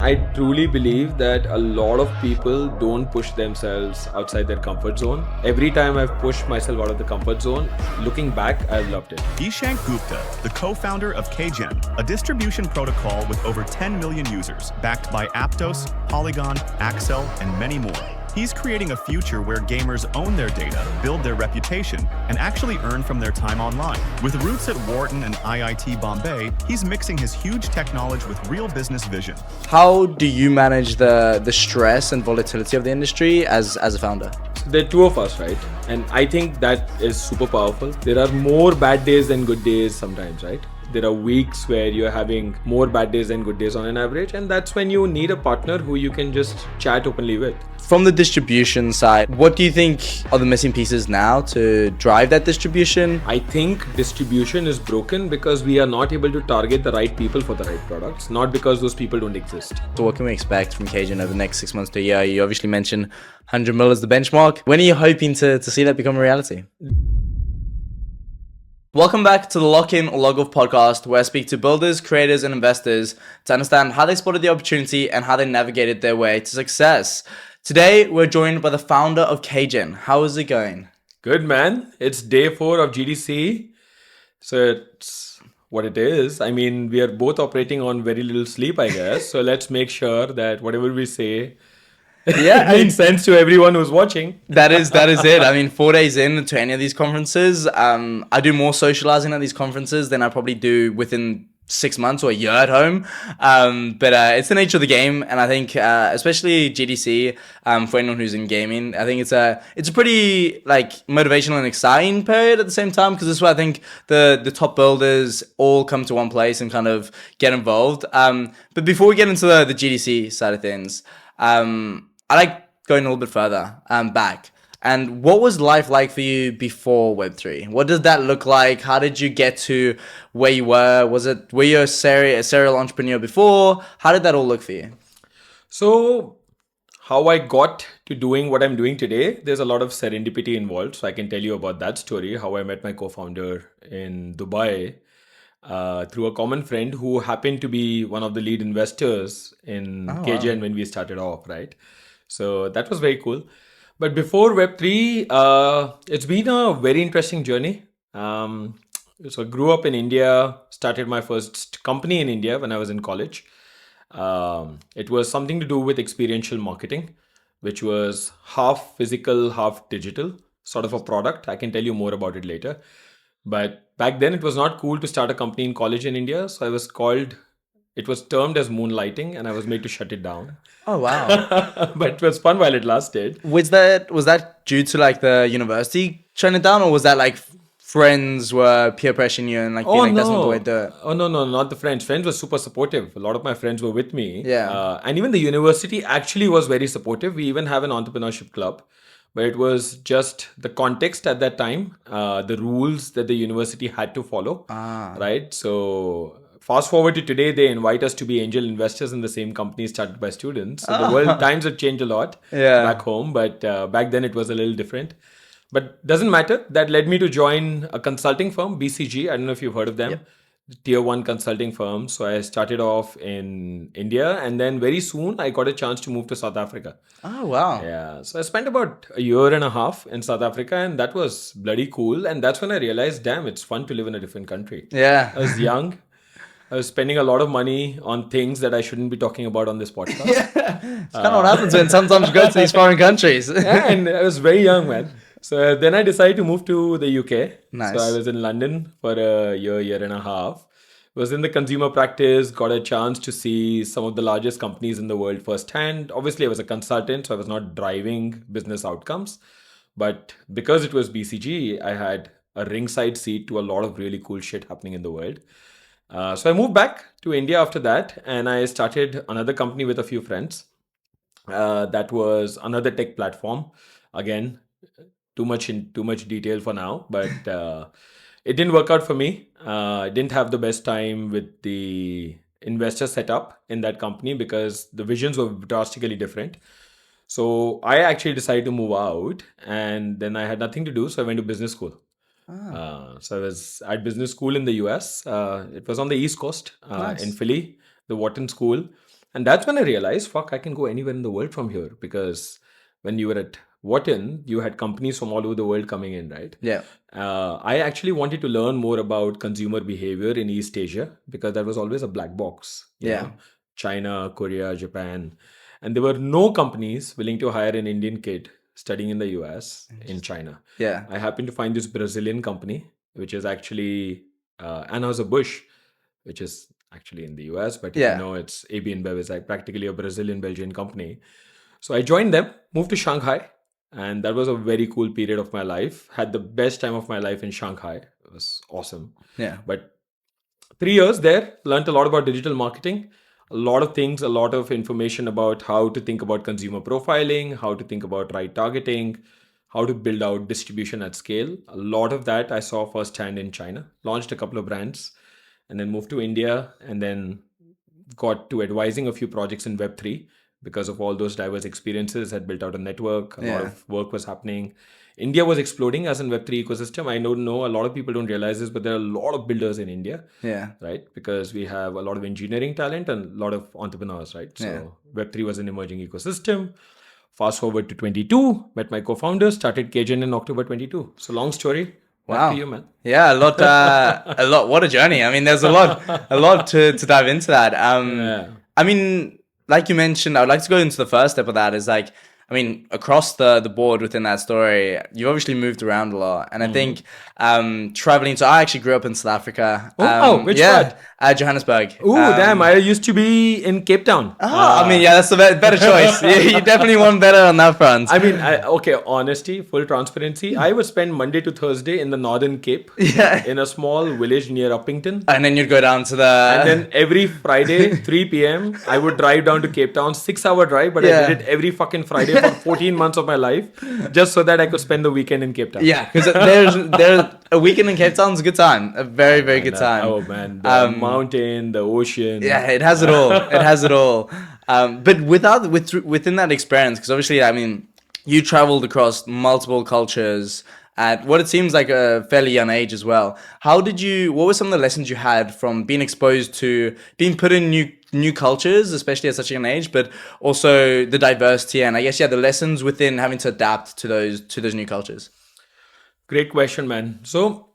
I truly believe that a lot of people don't push themselves outside their comfort zone. Every time I've pushed myself out of the comfort zone, looking back, I've loved it. Ishank Gupta, the co-founder of KGEN, a distribution protocol with over 10 million users, backed by Aptos, Polygon, Accel, and many more. He's creating a future where gamers own their data, build their reputation, and actually earn from their time online. With roots at Wharton and IIT Bombay, he's mixing his huge tech knowledge with real business vision. How do you manage the stress and volatility of the industry as a founder? So there are two of us, right? And I think that is super powerful. There are more bad days than good days sometimes, right? There are weeks where you're having more bad days than good days on an average, and that's when you need a partner who you can just chat openly with. From the distribution side, what do you think are the missing pieces now to drive that distribution? I think distribution is broken because we are not able to target the right people for the right products, not because those people don't exist. So what can we expect from KGEN over the next 6 months to a year? You obviously mentioned 100 mil as the benchmark. When are you hoping to see that become a reality? Welcome back to the Lock-In or Log-Off podcast, where I speak to builders, creators, and investors to understand how they spotted the opportunity and how they navigated their way to success. Today, we're joined by the founder of KGEN. How is it going? Good, man. It's day 4 of GDC. So it's what it is. I mean, we are both operating on very little sleep, I guess. So let's make sure that whatever we say makes sense to everyone who's watching. That is it. I mean, 4 days in to any of these conferences, I do more socializing at these conferences than I probably do within 6 months or a year at home. But it's the nature of the game. And I think, especially GDC, for anyone who's in gaming, I think it's a pretty like motivational and exciting period at the same time, because this is where I think the top builders all come to one place and kind of get involved. But before we get into the GDC side of things, I like going a little bit further back. And what was life like for you before Web3? What did that look like? How did you get to where you were? Were you a serial entrepreneur before? How did that all look for you? So how I got to doing what I'm doing today, there's a lot of serendipity involved. So I can tell you about that story, how I met my co-founder in Dubai through a common friend who happened to be one of the lead investors in KGEN when we started off, right? So that was very cool. But before Web3, it's been a very interesting journey. So I grew up in India, started my first company in India when I was in college. It was something to do with experiential marketing, which was half physical, half digital, sort of a product. I can tell you more about it later. But back then, it was not cool to start a company in college in India. So it was termed as moonlighting, and I was made to shut it down. Oh, wow. But it was fun while it lasted. Was that due to like the university shutting it down, or was that like friends were peer pressuring you and like being like, that's not the way to do it? Oh, no, not the friends. Friends were super supportive. A lot of my friends were with me. Yeah. And even the university actually was very supportive. We even have an entrepreneurship club. But it was just the context at that time, the rules that the university had to follow, right? So fast forward to today, they invite us to be angel investors in the same company started by students. So the world times have changed a lot back home, but back then it was a little different. But doesn't matter. That led me to join a consulting firm, BCG. I don't know if you've heard of them. Yep. Tier 1 consulting firm. So I started off in India, and then very soon I got a chance to move to South Africa. Oh, wow. Yeah. So I spent about a year and a half in South Africa, and that was bloody cool. And that's when I realized, damn, it's fun to live in a different country. Yeah. I was young. I was spending a lot of money on things that I shouldn't be talking about on this podcast. It's kind of what happens when sometimes you go to these foreign countries. Yeah, and I was very young, man. So then I decided to move to the UK. Nice. So I was in London for a year and a half. Was in the consumer practice, got a chance to see some of the largest companies in the world firsthand. Obviously, I was a consultant, so I was not driving business outcomes. But because it was BCG, I had a ringside seat to a lot of really cool shit happening in the world. So I moved back to India after that, and I started another company with a few friends. That was another tech platform. Again, too much detail for now, but it didn't work out for me. I didn't have the best time with the investor setup in that company because the visions were drastically different. So I actually decided to move out, and then I had nothing to do, so I went to business school. So I was at business school in the US. It was on the East Coast, Nice. in Philly, the Wharton School. And that's when I realized, fuck, I can go anywhere in the world from here. Because when you were at Wharton, you had companies from all over the world coming in, right? Yeah. I actually wanted to learn more about consumer behavior in East Asia because that was always a black box, Yeah. China, Korea, Japan. And there were no companies willing to hire an Indian kid studying in the US in China. Yeah. I happened to find this Brazilian company, which is actually Anheuser-Busch, which is actually in the US, but if you Yeah. know, it's AB InBev is like practically a Brazilian Belgian company. So I joined them, moved to Shanghai, and that was a very cool period of my life. Had the best time of my life in Shanghai. It was awesome. Yeah. But 3 years there, learned a lot about digital marketing, a lot of things, a lot of information about how to think about consumer profiling, how to think about right targeting, how to build out distribution at scale. A lot of that I saw firsthand in China. Launched a couple of brands and then moved to India and then got to advising a few projects in Web3 because of all those diverse experiences. Had built out a network, a lot Yeah. of work was happening. India was exploding as in Web3 ecosystem. I don't know, a lot of people don't realize this, but there are a lot of builders in India, Yeah. right? Because we have a lot of engineering talent and a lot of entrepreneurs, right? So Yeah. Web3 was an emerging ecosystem. Fast forward to 22, met my co-founders, started KGEN in October 22. So long story. Back to Wow. you, man. Yeah, a lot, a lot. What a journey. I mean, there's a lot to dive into that. Yeah. I mean, like you mentioned, I would like to go into the first step of that is like, I mean, across the board within that story, you obviously moved around a lot. And I think traveling, so I actually grew up in South Africa. Oh, which yeah, part? Johannesburg. Ooh, damn, I used to be in Cape Town. I mean, yeah, that's the better choice. You definitely want better on that front. I mean, okay, honesty, full transparency. I would spend Monday to Thursday in the Northern Cape Yeah. in a small village near Uppington. And then you'd go down to the... And then every Friday, 3 p.m., I would drive down to Cape Town, 6-hour drive, but Yeah. I did it every fucking Friday for 14 months of my life, just so that I could spend the weekend in Cape Town. Yeah, because there's a weekend in Cape Town's a good time. A very, very good time. Oh man, the mountain, the ocean. Yeah, it has it all. It has it all. But within that experience, because obviously, I mean, you traveled across multiple cultures at what it seems like a fairly young age as well. What were some of the lessons you had from being exposed to being put in new cultures, especially at such a young age, but also the diversity and I guess, yeah, the lessons within having to adapt to those new cultures? Great question, man. So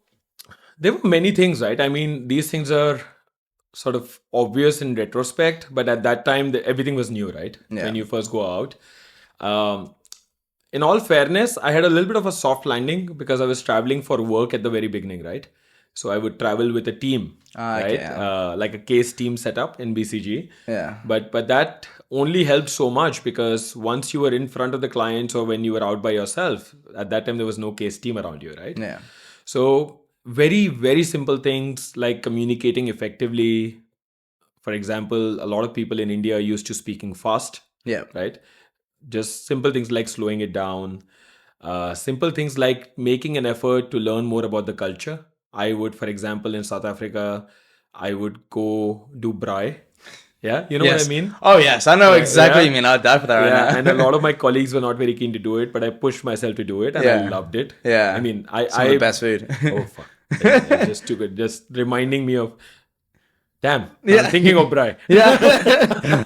there were many things, right? I mean, these things are sort of obvious in retrospect, but at that time, everything was new, right? Yeah. When you first go out. In all fairness, I had a little bit of a soft landing because I was traveling for work at the very beginning, right? So I would travel with a team, Okay, right? yeah. Like a case team setup in BCG. Yeah. But that only helped so much because once you were in front of the clients or when you were out by yourself, at that time there was no case team around you, right? Yeah. So very, very simple things like communicating effectively. For example, a lot of people in India are used to speaking fast, Yeah. right? Just simple things like slowing it down. Simple things like making an effort to learn more about the culture. I would, for example, in South Africa, I would go do braai. Yeah, you know what I mean? Oh, yes. I know exactly what yeah. you mean. I'd die for that right Yeah, now. and a lot of my colleagues were not very keen to do it, but I pushed myself to do it, and I Yeah. loved it. Yeah. I mean, Some of the best food. Oh fuck! It's just too good. Just reminding me of. Damn, Yeah. I'm thinking of braai. Yeah.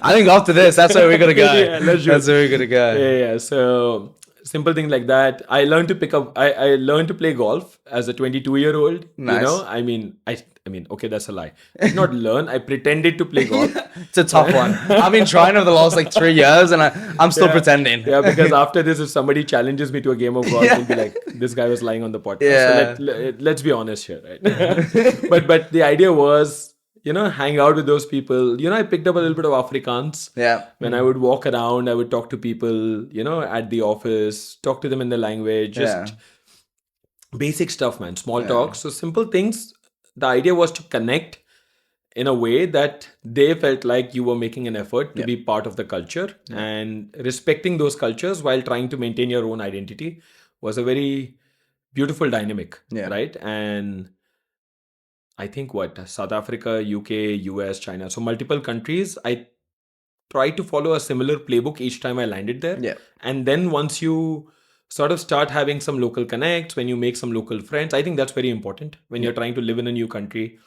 I think after this, that's where we're going to go. Yeah, let's do it. That's where we're going to go. Yeah. So simple things like that. I learned to pick up. I learned to play golf as a 22-year-old. Nice. You know, I mean, okay, that's a lie. I did not learn. I pretended to play golf. It's a tough one. I've been trying over the last 3 years and I'm still pretending. Yeah, because after this, if somebody challenges me to a game of golf, they'll be like, "This guy was lying on the podcast." Yeah. So let's be honest here, right? but the idea was, hang out with those people. I picked up a little bit of Afrikaans. Yeah. When I would walk around, I would talk to people, at the office, talk to them in their language, just basic stuff, man. Small talk. So simple things. The idea was to connect in a way that they felt like you were making an effort to be part of the culture and respecting those cultures while trying to maintain your own identity was a very beautiful dynamic, right? And I think South Africa, UK, US, China, so multiple countries, I tried to follow a similar playbook each time I landed there. Yeah. And then once you sort of start having some local connects, when you make some local friends, I think that's very important when you're trying to live in a new country.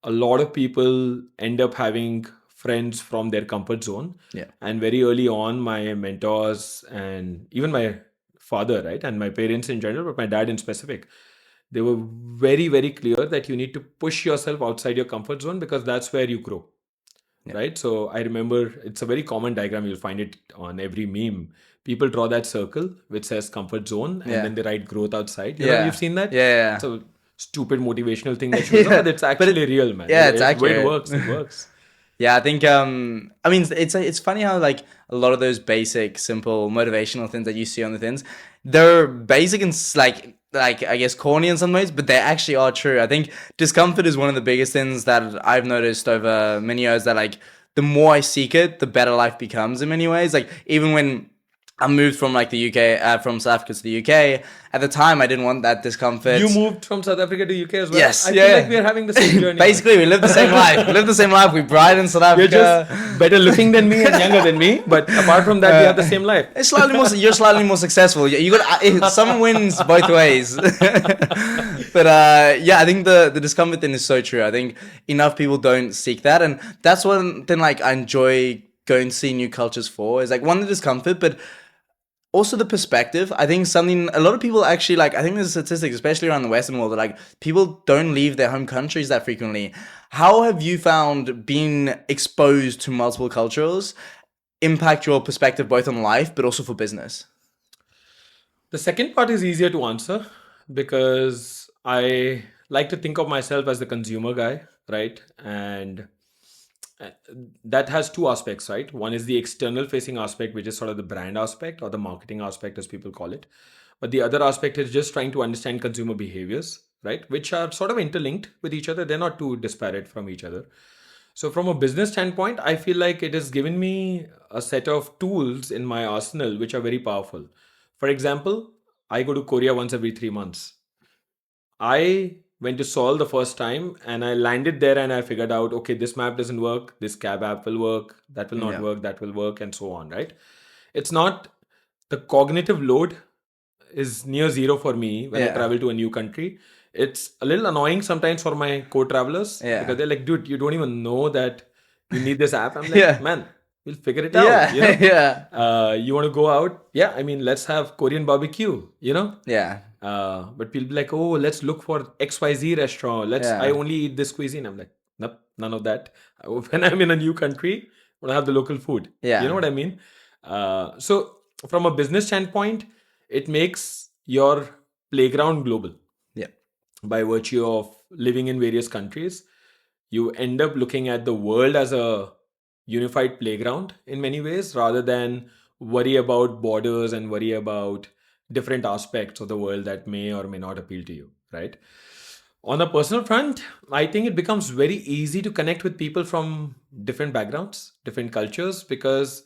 A lot of people end up having friends from their comfort zone. Yeah. And very early on, my mentors and even my father, right, and my parents in general, but my dad in specific, they were very, very clear that you need to push yourself outside your comfort zone because that's where you grow. Yeah. Right. So I remember it's a very common diagram. You'll find it on every meme. People draw that circle which says comfort zone and Yeah. then they write growth outside. You know, you've seen that? Yeah. It's a stupid motivational thing that shows up, but it's actually real, man. Yeah, it's It accurate. works. It works. Yeah, I think I mean it's funny how like a lot of those basic, simple motivational things that you see on the things, they're basic and like I guess corny in some ways, but they actually are true. I think discomfort is one of the biggest things that I've noticed over many years, that like the more I seek it, the better life becomes in many ways. Like even when I moved from like the UK, from South Africa to the UK. At the time, I didn't want that discomfort. You moved from South Africa to UK as well? Yes. I feel like we're having the same journey. Basically, we live the same life. We live the same life. We bride in South Africa. You're just better looking than me and younger than me. But apart from that, we have the same life. It's slightly more. You're slightly more successful. You got some wins both ways. But yeah, I think the discomfort thing is so true. I think enough people don't seek that, and that's one thing like I enjoy going to see new cultures for. Is like one, the discomfort, but also the perspective. I think something a lot of people actually like, I think there's statistics, especially around the Western world, that like people don't leave their home countries that frequently. How have you found being exposed to multiple cultures impact your perspective both on life but also for business? The second part is easier to answer because I like to think of myself as the consumer guy, right? And that has two aspects, right? One is the external facing aspect, which is sort of the brand aspect or the marketing aspect, as people call it. But the other aspect is just trying to understand consumer behaviors, right? Which are sort of interlinked with each other. They're not too disparate from each other. So from a business standpoint, I feel like it has given me a set of tools in my arsenal, which are very powerful. For example, I go to Korea once every 3 months. I went to Seoul the first time and I landed there and I figured out, okay, this map doesn't work, this cab app will work, that will not work, that will work, and so on, right? It's not, the cognitive load is near zero for me when I travel to a new country. It's a little annoying sometimes for my co-travelers because they're like, dude, you don't even know that you need this app. I'm like, man, we'll figure it out. You know? You want to go out? Yeah, I mean, let's have Korean barbecue, you know? Yeah. But people be like, oh, let's look for XYZ restaurant. I only eat this cuisine. I'm like, nope, none of that. When I'm in a new country, I want to have the local food. Yeah. You know what I mean? So from a business standpoint, it makes your playground global. Yeah. By virtue of living in various countries, you end up looking at the world as a unified playground in many ways, rather than worry about borders and worry about different aspects of the world that may or may not appeal to you, right? On a personal front, I think it becomes very easy to connect with people from different backgrounds, different cultures, because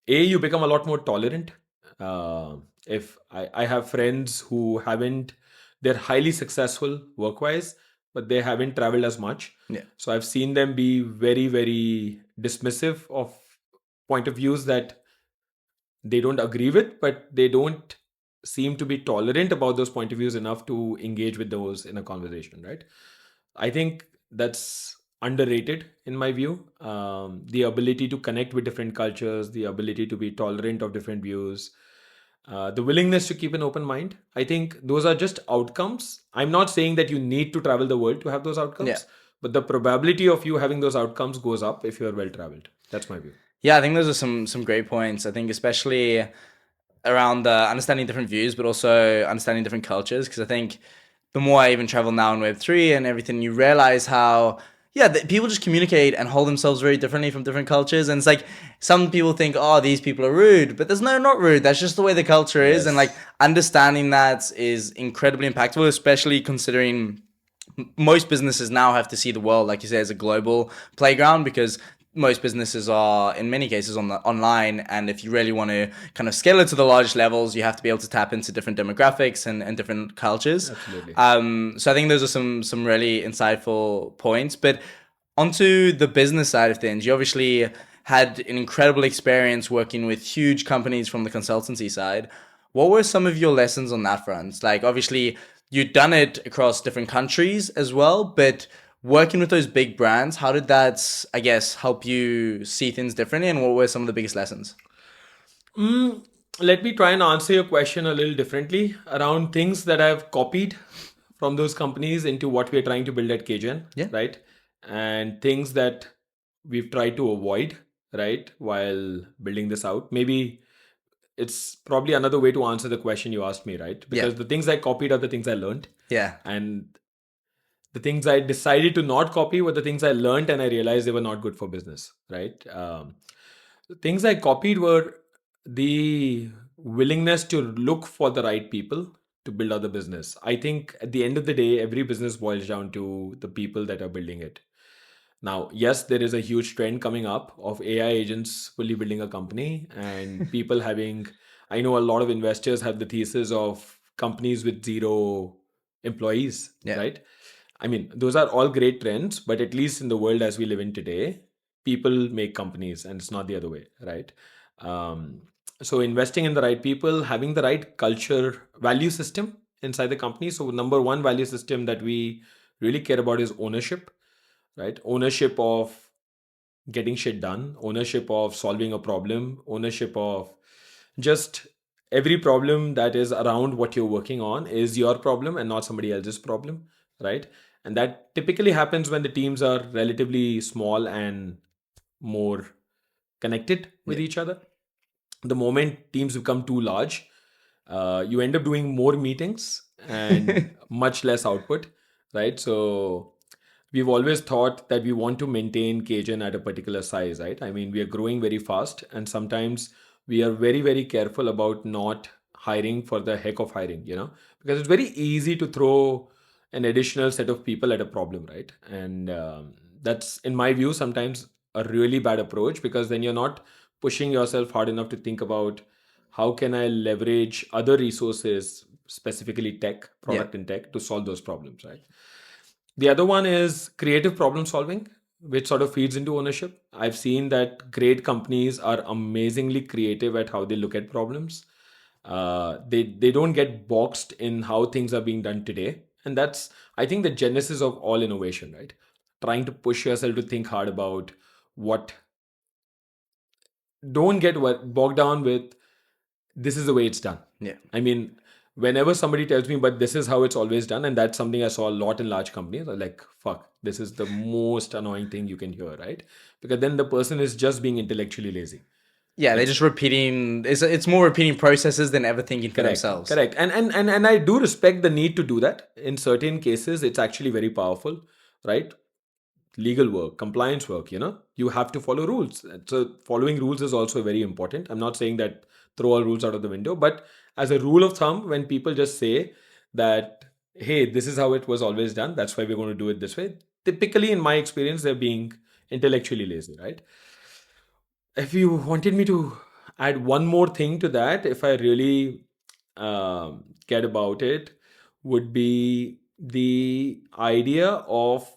you become a lot more tolerant. If I have friends who they're highly successful work-wise, but they haven't traveled as much. Yeah. So I've seen them be very, very dismissive of point of views that they don't agree with, but they don't seem to be tolerant about those point of views enough to engage with those in a conversation, right? I think that's underrated in my view. The ability to connect with different cultures, the ability to be tolerant of different views, the willingness to keep an open mind. I think those are just outcomes. I'm not saying that you need to travel the world to have those outcomes, but the probability of you having those outcomes goes up if you're well traveled. That's my view. Yeah, I think those are some great points. I think especially around understanding different views, but also understanding different cultures. Because I think the more I even travel now in Web3 and everything, you realize how, people just communicate and hold themselves very differently from different cultures. And it's like, some people think, oh, these people are rude, but there's not rude. That's just the way the culture is. And like understanding that is incredibly impactful, especially considering most businesses now have to see the world, like you say, as a global playground, because most businesses are in many cases online, and if you really want to kind of scale it to the largest levels, you have to be able to tap into different demographics and different cultures. Absolutely. So I think those are some really insightful points. But onto the business side of things, you obviously had an incredible experience working with huge companies from the consultancy side. What were some of your lessons on that front? Like obviously you'd done it across different countries as well, but Working with those big brands, how did that, I guess, help you see things differently, and what were some of the biggest lessons? Let me try and answer your question a little differently around things that I've copied from those companies into what we're trying to build at KGen, Yeah. right? And things that we've tried to avoid, right, while building this out. Maybe it's probably another way to answer the question you asked me, right? Yeah. Because the things I copied are the things I learned, Yeah. and the things I decided to not copy were the things I learned and I realized they were not good for business, right? The things I copied were the willingness to look for the right people to build out the business. I think at the end of the day, every business boils down to the people that are building it. Now, yes, there is a huge trend coming up of AI agents fully building a company and people having, I know a lot of investors have the thesis of companies with zero employees, Yeah. right? I mean, those are all great trends, but at least in the world as we live in today, people make companies and it's not the other way, right? Um, so investing in the right people, having the right culture value system inside the company. So number one value system that we really care about is ownership, right? Ownership of getting shit done, ownership of solving a problem, ownership of just every problem that is around what you're working on is your problem and not somebody else's problem, right? And that typically happens when the teams are relatively small and more connected with Yeah. each other. The moment teams become too large, you end up doing more meetings and much less output, right? So we've always thought that we want to maintain KGen at a particular size, right? I mean, we are growing very fast, and sometimes we are very, very careful about not hiring for the heck of hiring, because it's very easy to throw an additional set of people at a problem, right? And that's, in my view, sometimes a really bad approach because then you're not pushing yourself hard enough to think about how can I leverage other resources, specifically tech, Yeah. product and tech, to solve those problems, right? The other one is creative problem solving, which sort of feeds into ownership. I've seen that great companies are amazingly creative at how they look at problems. They don't get boxed in how things are being done today, and that's, I think, the genesis of all innovation, right? Trying to push yourself to think hard about what. Don't get bogged down with this is the way it's done. Yeah. I mean, whenever somebody tells me, but this is how it's always done, and that's something I saw a lot in large companies, I'm like, fuck, this is the most annoying thing you can hear, right? Because then the person is just being intellectually lazy. Yeah, they're just It's repeating. It's more repeating processes than ever thinking for correct, themselves. correct. And I do respect the need to do that. In certain cases, it's actually very powerful, right? Legal work, compliance work, you have to follow rules. So following rules is also very important. I'm not saying that throw all rules out of the window, but as a rule of thumb, when people just say that, hey, this is how it was always done, that's why we're going to do it this way, typically in my experience, they're being intellectually lazy, right? If you wanted me to add one more thing to that, if I really cared about it, would be the idea of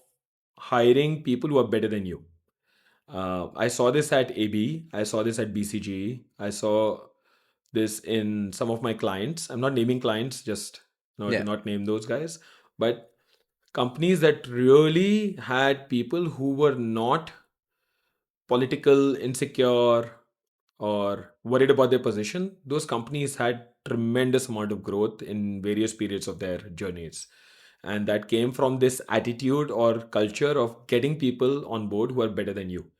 hiring people who are better than you. I saw this at AB, I saw this at BCG, I saw this in some of my clients. I'm not naming clients, just to Yeah. not name those guys, but companies that really had people who were not political, insecure, or worried about their position. Those companies had tremendous amount of growth in various periods of their journeys. And that came from this attitude or culture of getting people on board who are better than you.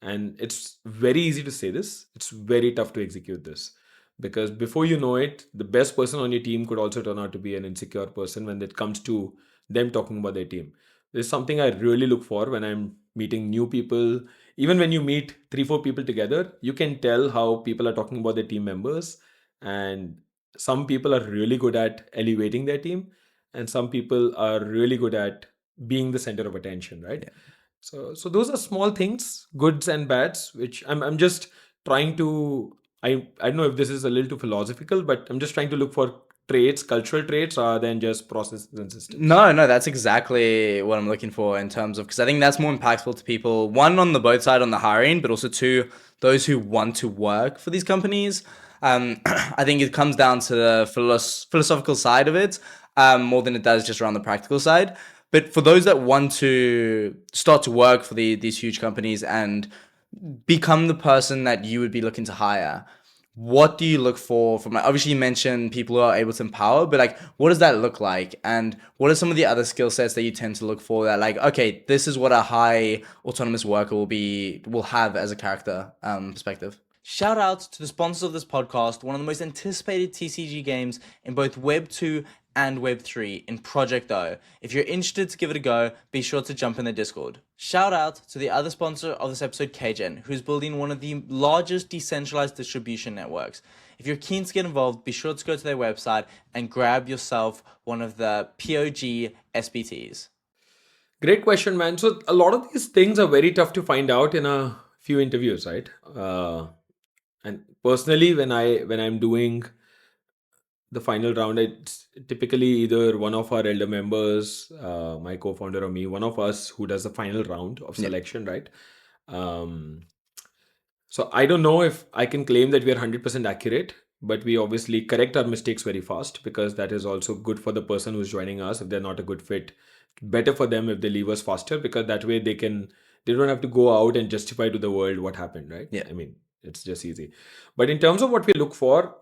And it's very easy to say this, it's very tough to execute this. Because before you know it, the best person on your team could also turn out to be an insecure person when it comes to them talking about their team. This is something I really look for when I'm meeting new people. Even when you meet three, four people together, you can tell how people are talking about their team members. And some people are really good at elevating their team, and some people are really good at being the center of attention, right? Yeah. So those are small things, goods and bads, which I'm just trying to. I don't know if this is a little too philosophical, but I'm just trying to look for traits, cultural traits, rather than just processes and systems. No, no, that's exactly what I'm looking for in terms of, because I think that's more impactful to people. One, on the both side on the hiring, but also two, those who want to work for these companies. I think it comes down to the philosophical side of it, more than it does just around the practical side. But for those that want to start to work for these huge companies and become the person that you would be looking to hire, what do you look for from, like, obviously you mentioned people who are able to empower, but like what does that look like, and what are some of the other skill sets that you tend to look for that, like, okay, this is what a high autonomous worker will have as a character perspective? Shout out to the sponsors of this podcast, one of the most anticipated TCG games in both Web 2 and Web 3 in Project O. If you're interested to give it a go, be sure to jump in the Discord. Shout out to the other sponsor of this episode, KGEN, who's building one of the largest decentralized distribution networks. If you're keen to get involved, be sure to go to their website and grab yourself one of the POG SPTs. Great question, man. So a lot of these things are very tough to find out in a few interviews, right? And personally, when I'm doing the final round, it's typically either one of our elder members, my co-founder or me, one of us who does the final round of selection, right? Um, so I don't know if I can claim that we are 100% accurate, but we obviously correct our mistakes very fast, because that is also good for the person who's joining us. If they're not a good fit, better for them if they leave us faster, because that way they don't have to go out and justify to the world what happened, right? Yeah. I mean, it's just easy. But in terms of what we look for,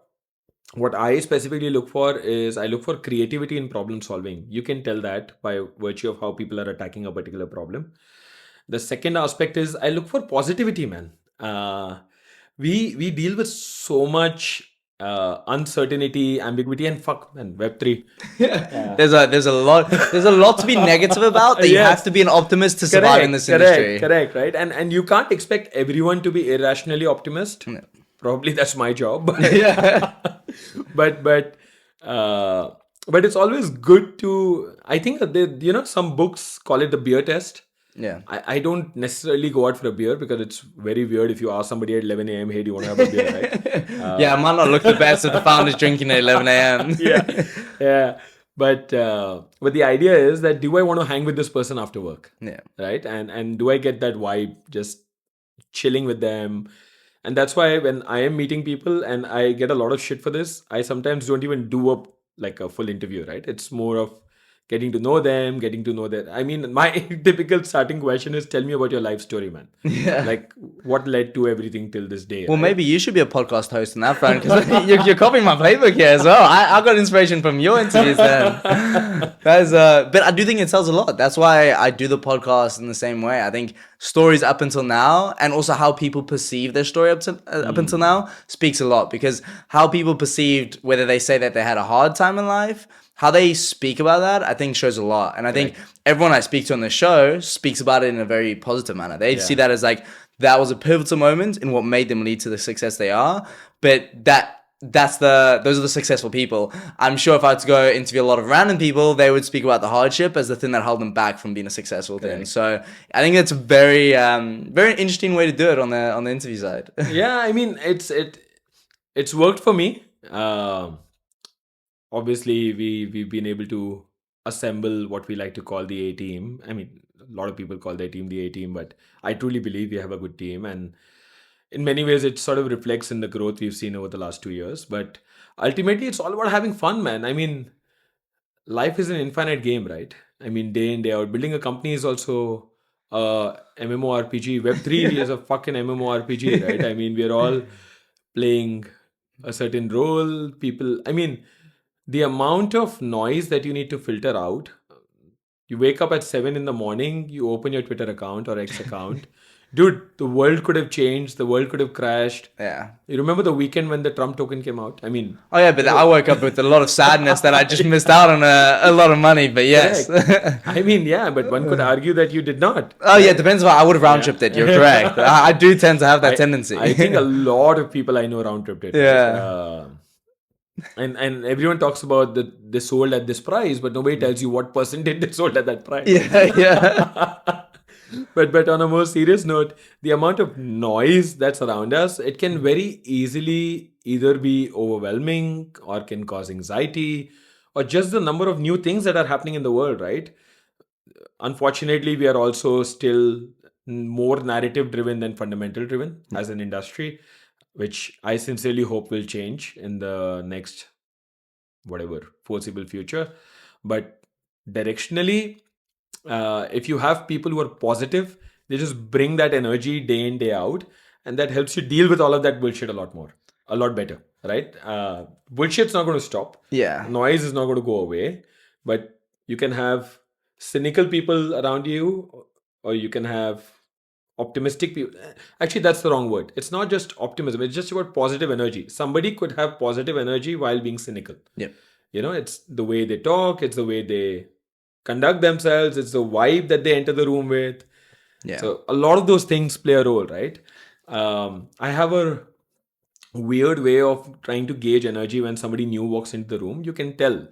what I specifically look for is I look for creativity in problem solving. You can tell that by virtue of how people are attacking a particular problem. The second aspect is I look for positivity, man. We deal with so much uncertainty, ambiguity, and fuck, man. Web3. There's a lot to be negative about, that you have Yes. to be an optimist to survive in this industry. Correct, right? And you can't expect everyone to be irrationally optimist. Probably that's my job. But but it's always good to. I think that some books call it the beer test. Yeah. I don't necessarily go out for a beer, because it's very weird if you ask somebody at 11 a.m., hey, do you want to have a beer, right? Yeah, it might not look the best if the founder's drinking at 11 a.m. Yeah. But the idea is that, do I want to hang with this person after work? Yeah. Right? And do I get that vibe just chilling with them? And that's why when I am meeting people, and I get a lot of shit for this, I sometimes don't even do a full interview, right? It's more of getting to know them, getting to know that. I mean, my typical starting question is, tell me about your life story, man. Yeah. Like, what led to everything till this day? Well, right? maybe you should be a podcast host in that front, because you're copying my playbook here as well. I got inspiration from your interviews then. But I do think it tells a lot. That's why I do the podcast in the same way. I think stories up until now, and also how people perceive their story up until now, speaks a lot, because how people perceived, whether they say that they had a hard time in life, how they speak about that, I think shows a lot. And I think everyone I speak to on the show speaks about it in a very positive manner. They see that as like, that was a pivotal moment in what made them lead to the success they are. But those are the successful people. I'm sure if I had to go interview a lot of random people, they would speak about the hardship as the thing that held them back from being a successful thing. So I think it's a very very interesting way to do it on the interview side. Yeah, I mean, it's worked for me. Obviously, we've been able to assemble what we like to call the A team. I mean, a lot of people call their team the A team, but I truly believe we have a good team, and in many ways, it sort of reflects in the growth we've seen over the last 2 years. But ultimately, it's all about having fun, man. I mean, life is an infinite game, right? I mean, day in, day out. Building a company is also a MMORPG. Web3 is a fucking MMORPG, right? I mean, we're all playing a certain role. People, I mean, the amount of noise that you need to filter out. You wake up at 7 in the morning, you open your Twitter account or X account. Dude, the world could have changed. The world could have crashed. Yeah. You remember the weekend when the Trump token came out? I mean... Oh, yeah, but I woke up with a lot of sadness that I just missed out on a lot of money, but yes. I mean, yeah, but one could argue that you did not. Oh, yeah, it depends on... I would have round-tripped it. You're correct. I do tend to have that tendency. I think a lot of people I know round-tripped it. Yeah. And everyone talks about they sold at this price, but nobody tells you what percentage they sold at that price. Yeah. But on a more serious note, the amount of noise that's around us, it can very easily either be overwhelming or can cause anxiety, or just the number of new things that are happening in the world, right? Unfortunately, we are also still more narrative driven than fundamental driven as an industry, which I sincerely hope will change in the next foreseeable future. But directionally, If you have people who are positive, they just bring that energy day in, day out, and that helps you deal with all of that bullshit a lot more, a lot better, right? Bullshit's not going to stop, Yeah. noise is not going to go away, but you can have cynical people around you, or you can have optimistic people. Actually, that's the wrong word. It's not just optimism, it's just about positive energy. Somebody could have positive energy while being cynical. Yep. It's the way they talk, it's the way they conduct themselves, it's the vibe that they enter the room with. Yeah. So a lot of those things play a role, right? I have a weird way of trying to gauge energy. When somebody new walks into the room, you can tell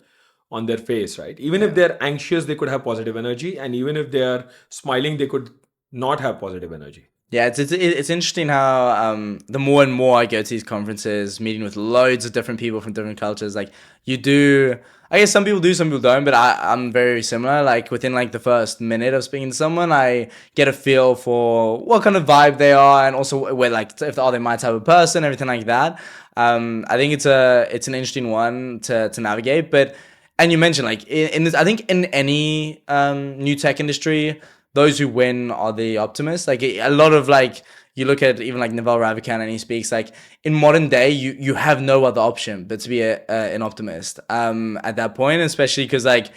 on their face, right? Even if Yeah. they're anxious, they could have positive energy, and even if they are smiling, they could not have positive energy. Yeah, it's interesting how the more and more I go to these conferences, meeting with loads of different people from different cultures, like you do. I guess some people do, some people don't, but I'm very similar. Like within like the first minute of speaking to someone, I get a feel for what kind of vibe they are, and also where like if are they my type of person, everything like that. I think it's an interesting one to navigate, but. And you mentioned like in this, I think in any new tech industry, those who win are the optimists. Like a lot of like you look at even like Naval Ravikant and he speaks like in modern day you have no other option but to be an optimist at that point, especially because like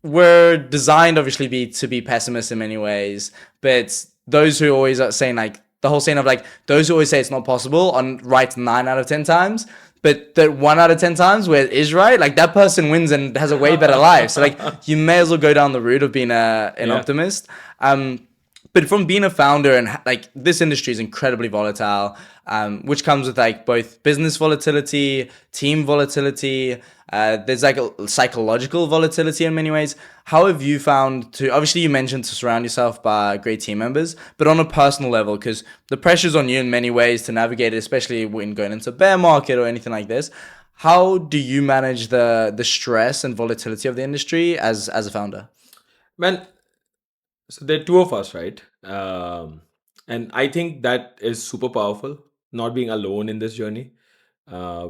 we're designed obviously to be pessimists in many ways, but those who always are saying like the whole saying of like those who always say it's not possible on right 9 out of 10 times, but that 1 out of 10 times where it is right, like that person wins and has a way better life. So like you may as well go down the route of being an Yeah. optimist. But from being a founder and like this industry is incredibly volatile, which comes with like both business volatility, team volatility. There's like a psychological volatility in many ways. How have you found to, obviously you mentioned to surround yourself by great team members, but on a personal level, because the pressure's on you in many ways to navigate it, especially when going into a bear market or anything like this. How do you manage the stress and volatility of the industry as a founder? Man, so there are two of us, right? And I think that is super powerful, not being alone in this journey.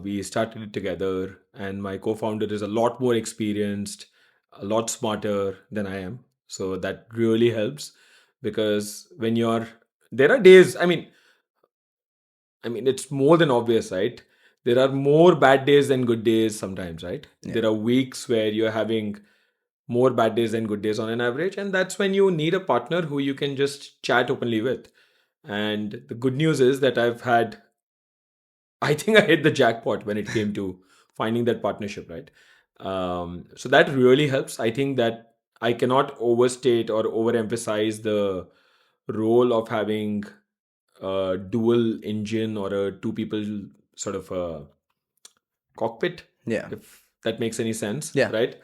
We started it together, and my co founder is a lot more experienced, a lot smarter than I am. So that really helps, because when you're, there are days, I mean, it's more than obvious, right? There are more bad days than good days sometimes, right? Yeah. There are weeks where you're having more bad days than good days on an average, and that's when you need a partner who you can just chat openly with. And the good news is that I think I hit the jackpot when it came to finding that partnership, right? So that really helps. I think that I cannot overstate or overemphasize the role of having a dual engine or a two people sort of a cockpit, Yeah. if that makes any sense, Yeah. right?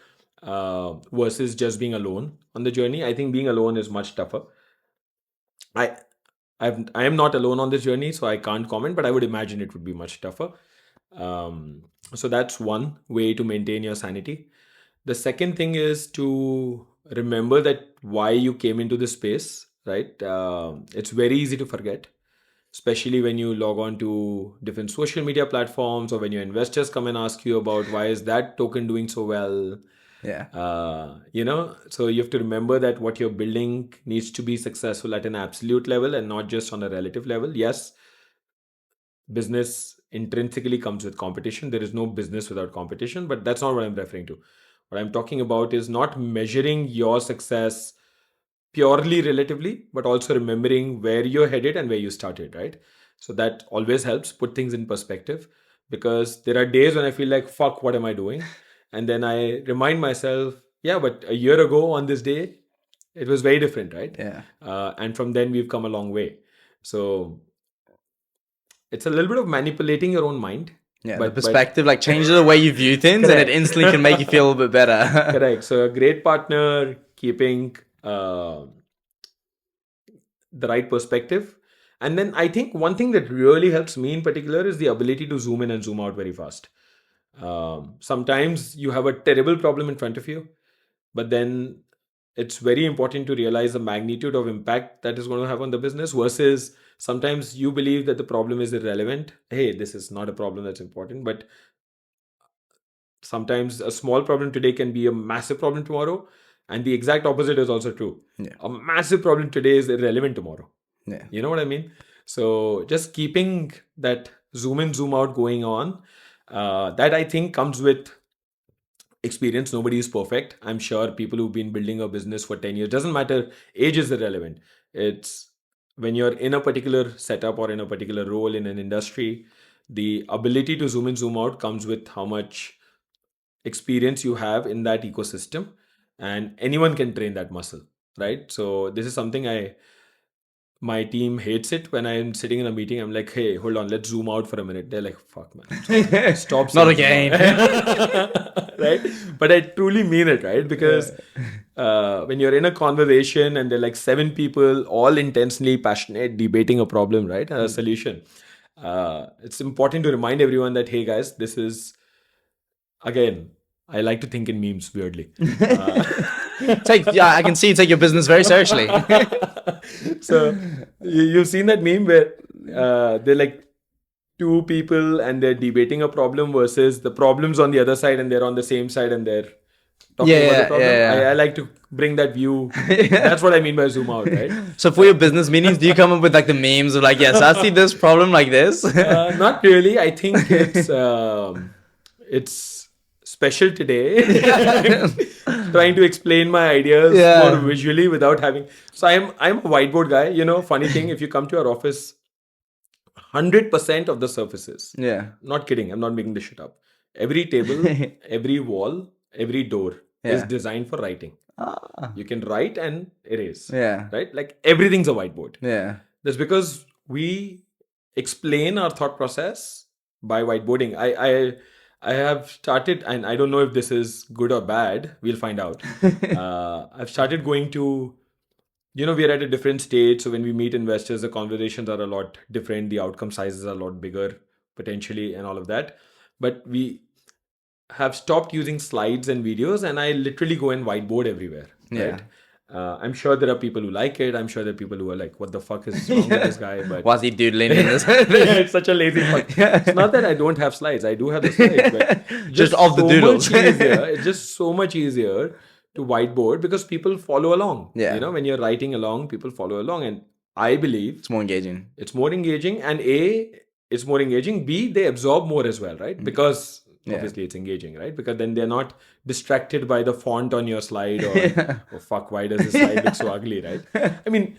Versus just being alone on the journey. I think being alone is much tougher. I I am not alone on this journey, so I can't comment, but I would imagine it would be much tougher. So that's one way to maintain your sanity. The second thing is to remember that why you came into this space, right? It's very easy to forget, especially when you log on to different social media platforms, or when your investors come and ask you about why is that token doing so well. Yeah. So you have to remember that what you're building needs to be successful at an absolute level and not just on a relative level. Yes, business intrinsically comes with competition. There is no business without competition, but that's not what I'm referring to. What I'm talking about is not measuring your success purely relatively, but also remembering where you're headed and where you started, right? So that always helps put things in perspective, because there are days when I feel like, fuck, what am I doing? And then I remind myself, yeah, but a year ago on this day, it was very different, right? Yeah. And from then we've come a long way. So it's a little bit of manipulating your own mind, Yeah, the but perspective like changes the way you view things, and it correct. instantly can make you feel a little bit better. Correct. So a great partner keeping uh, the right perspective. And then I think one thing that really helps me in particular is the ability to zoom in and zoom out very fast. Sometimes you have a terrible problem in front of you, but then it's very important to realize the magnitude of impact that is going to have on the business, versus sometimes you believe that the problem is irrelevant. Hey, this is not a problem that's important, but sometimes a small problem today can be a massive problem tomorrow. And the exact opposite is also true. Yeah. A massive problem today is irrelevant tomorrow. Yeah. You know what I mean? So just keeping that zoom in, zoom out going on, that I think comes with experience. Nobody is perfect. I'm sure people who've been building a business for 10 years, doesn't matter, age is irrelevant. It's when you're in a particular setup or in a particular role in an industry, the ability to zoom in, zoom out comes with how much experience you have in that ecosystem, and anyone can train that muscle, right? So this is something my team hates it when I'm sitting in a meeting. I'm like, hey, hold on, let's zoom out for a minute. They're like, fuck, man, stop Not saying zoom again. out. Right? But I truly mean it, right? Because when you're in a conversation and there are like 7 people, all intensely passionate, debating a problem, right? A solution. It's important to remind everyone that, hey, guys, this is, again, I like to think in memes, weirdly. I can see you take your business very seriously. So you've seen that meme where they're like 2 people and they're debating a problem versus the problem's on the other side and they're on the same side and they're talking about the problem. I like to bring that view. That's what I mean by zoom out, right? So for your business meetings, do you come up with like the memes of like, yes, I see this problem like this? Not really. I think it's special today. I'm trying to explain my ideas more visually without having. So I'm a whiteboard guy. You know, funny thing, if you come to our office, 100% of the surfaces. Yeah. Not kidding. I'm not making this shit up. Every table, every wall, every door is designed for writing. You can write and erase. Yeah. Right? Like everything's a whiteboard. Yeah. That's because we explain our thought process by whiteboarding. I have started, and I don't know if this is good or bad. We'll find out. I've started going to, we're at a different stage. So when we meet investors, the conversations are a lot different. The outcome sizes are a lot bigger, potentially, and all of that. But we have stopped using slides and videos, and I literally go and whiteboard everywhere. Right? I'm sure there are people who like it. I'm sure there are people who are like, what the fuck is wrong with this guy? But what's he doodling in this? It's such a lazy fuck. It's not that I don't have slides. I do have the slides, but just off the doodles. It's just so much easier to whiteboard because people follow along. Yeah. When you're writing along, people follow along. And I believe it's more engaging. It's more engaging. And A, it's more engaging. B, they absorb more as well, right? Because obviously it's engaging, right? Because then they're not distracted by the font on your slide or, oh fuck, why does this slide look so ugly, right? I mean,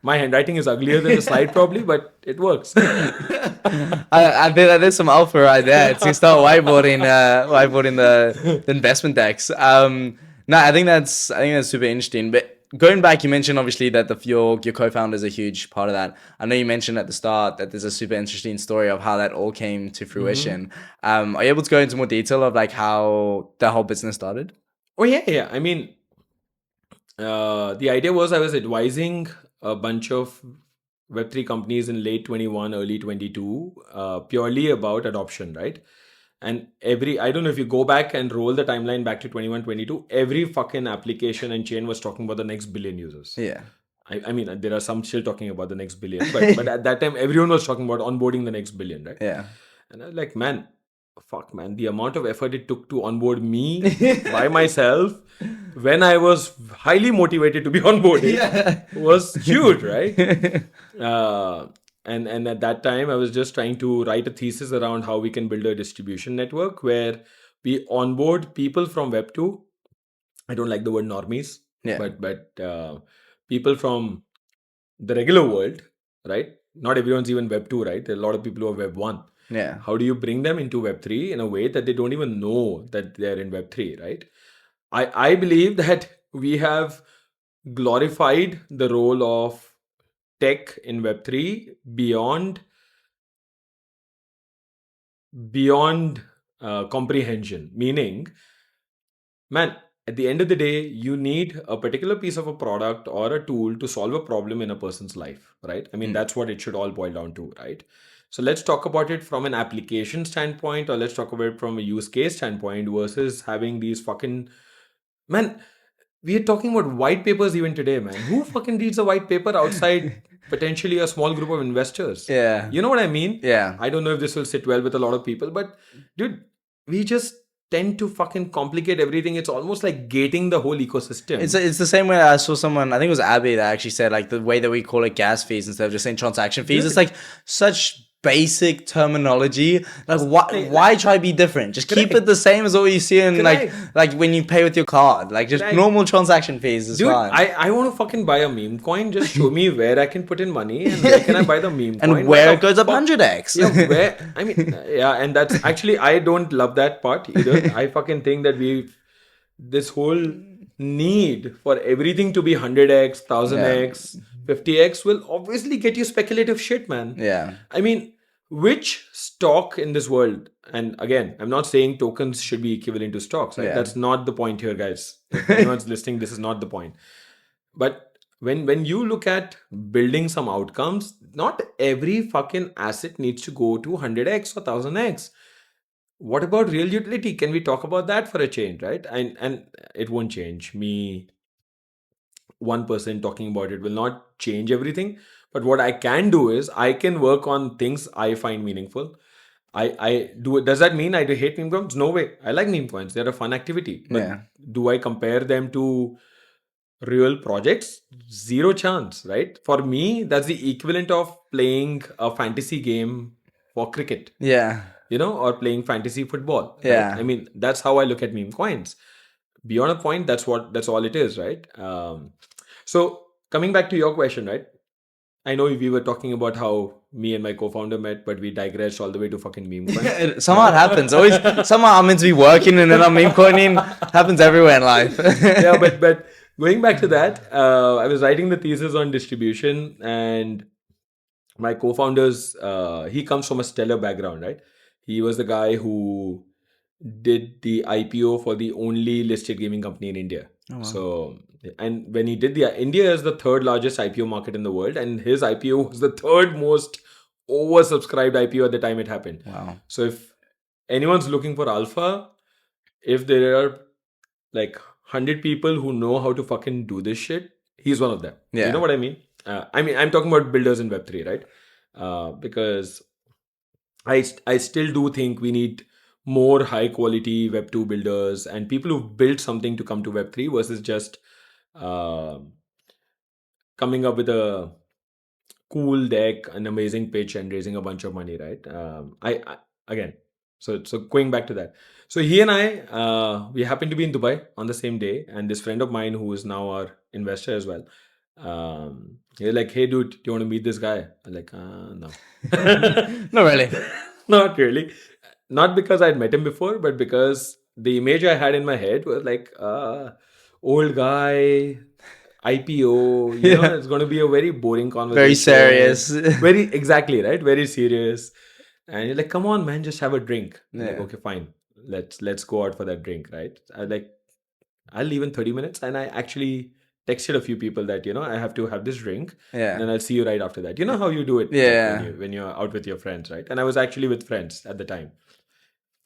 my handwriting is uglier than the slide probably, but it works. I think that there's some alpha right there to start whiteboarding the investment decks. No, I think that's super interesting. But going back, you mentioned obviously that your co-founder is a huge part of that. I know you mentioned at the start that there's a super interesting story of how that all came to fruition. Are you able to go into more detail of like how the whole business started? Oh yeah. I mean, the idea was I was advising a bunch of Web3 companies in late 21, early 22, purely about adoption, right? And I don't know if you go back and roll the timeline back to 21, 22, every fucking application and chain was talking about the next billion users. Yeah. I mean, there are some still talking about the next billion, but at that time, everyone was talking about onboarding the next billion, right? Yeah. And I was like, man, the amount of effort it took to onboard me by myself when I was highly motivated to be onboarded was huge, right? And at that time, I was just trying to write a thesis around how we can build a distribution network where we onboard people from Web 2. I don't like the word normies, but people from the regular world, right? Not everyone's even Web 2, right? There are a lot of people who are Web 1. Yeah. How do you bring them into Web 3 in a way that they don't even know that they're in Web 3, right? I believe that we have glorified the role of tech in Web 3 beyond comprehension. Meaning, man, at the end of the day, you need a particular piece of a product or a tool to solve a problem in a person's life, right? I mean, that's what it should all boil down to, right? So let's talk about it from an application standpoint, or let's talk about it from a use case standpoint versus having these fucking... Man, we are talking about white papers even today, man. Who fucking reads a white paper outside potentially a small group of investors? Yeah. You know what I mean? Yeah. I don't know if this will sit well with a lot of people, but dude, we just tend to fucking complicate everything. It's almost like gating the whole ecosystem. It's the same way I saw someone, I think it was Abby, that actually said like the way that we call it gas fees instead of just saying transaction fees. Dude. It's like such basic terminology. Like why try to be different? Just keep it the same as what you see in like when you pay with your card. Like just normal transaction fees is fine. I want to fucking buy a meme coin. Just show me where I can put in money and where can I buy the meme coin. And where it goes up 100x. Yeah, where, I mean, yeah, and that's actually, I don't love that part either. I fucking think that this whole need for everything to be 100x, 1000x, 50x will obviously get you speculative shit, man. Yeah. I mean, which stock in this world, and again, I'm not saying tokens should be equivalent to stocks, right? Yeah. That's not the point here, guys. If anyone's listening, this is not the point. But when you look at building some outcomes, not every fucking asset needs to go to 100x or 1000x. What about real utility? Can we talk about that for a change, right? And it won't change. Me, one person talking about it will not change everything. But what I can do is I can work on things I find meaningful. I do it. Does that mean I do hate meme coins? No way. I like meme coins. They're a fun activity. But do I compare them to real projects? Zero chance, right? For me, that's the equivalent of playing a fantasy game for cricket. Yeah. You know, or playing fantasy football. Right? Yeah. I mean, that's how I look at meme coins. Beyond a point, that's all it is, right? So coming back to your question, right? I know we were talking about how me and my co-founder met, but we digressed all the way to fucking meme coin. Somehow it happens. Always somehow I'm meant to be working and then I'm meme coining. Happens everywhere in life. Yeah, but going back to that, I was writing the thesis on distribution, and my co-founder's he comes from a stellar background, right? He was the guy who did the IPO for the only listed gaming company in India. Oh, wow. So, and when he did India is the third largest IPO market in the world, and his IPO was the third most oversubscribed IPO at the time it happened. Wow. So if anyone's looking for alpha, if there are like 100 people who know how to fucking do this shit, he's one of them. Yeah. You know what I mean? I'm talking about builders in Web3, right? Because I still do think we need more high quality Web 2 builders and people who've built something to come to Web 3 versus just coming up with a cool deck, an amazing pitch, and raising a bunch of money, right? I again, so going back to that. So he and I, we happened to be in Dubai on the same day, and this friend of mine who is now our investor as well. He's like, "Hey, dude, do you want to meet this guy?" I'm like, "No." Not really. Not really. Not because I'd met him before, but because the image I had in my head was like, old guy, IPO, you know, it's going to be a very boring conversation. Very serious. Very, exactly, right? Very serious. And you're like, come on, man, just have a drink. Yeah. Like, okay, fine. Let's go out for that drink, right? I'll leave in 30 minutes. And I actually texted a few people that, you know, I have to have this drink. Yeah. And then I'll see you right after that. You know how you do it when you're out with your friends, right? And I was actually with friends at the time.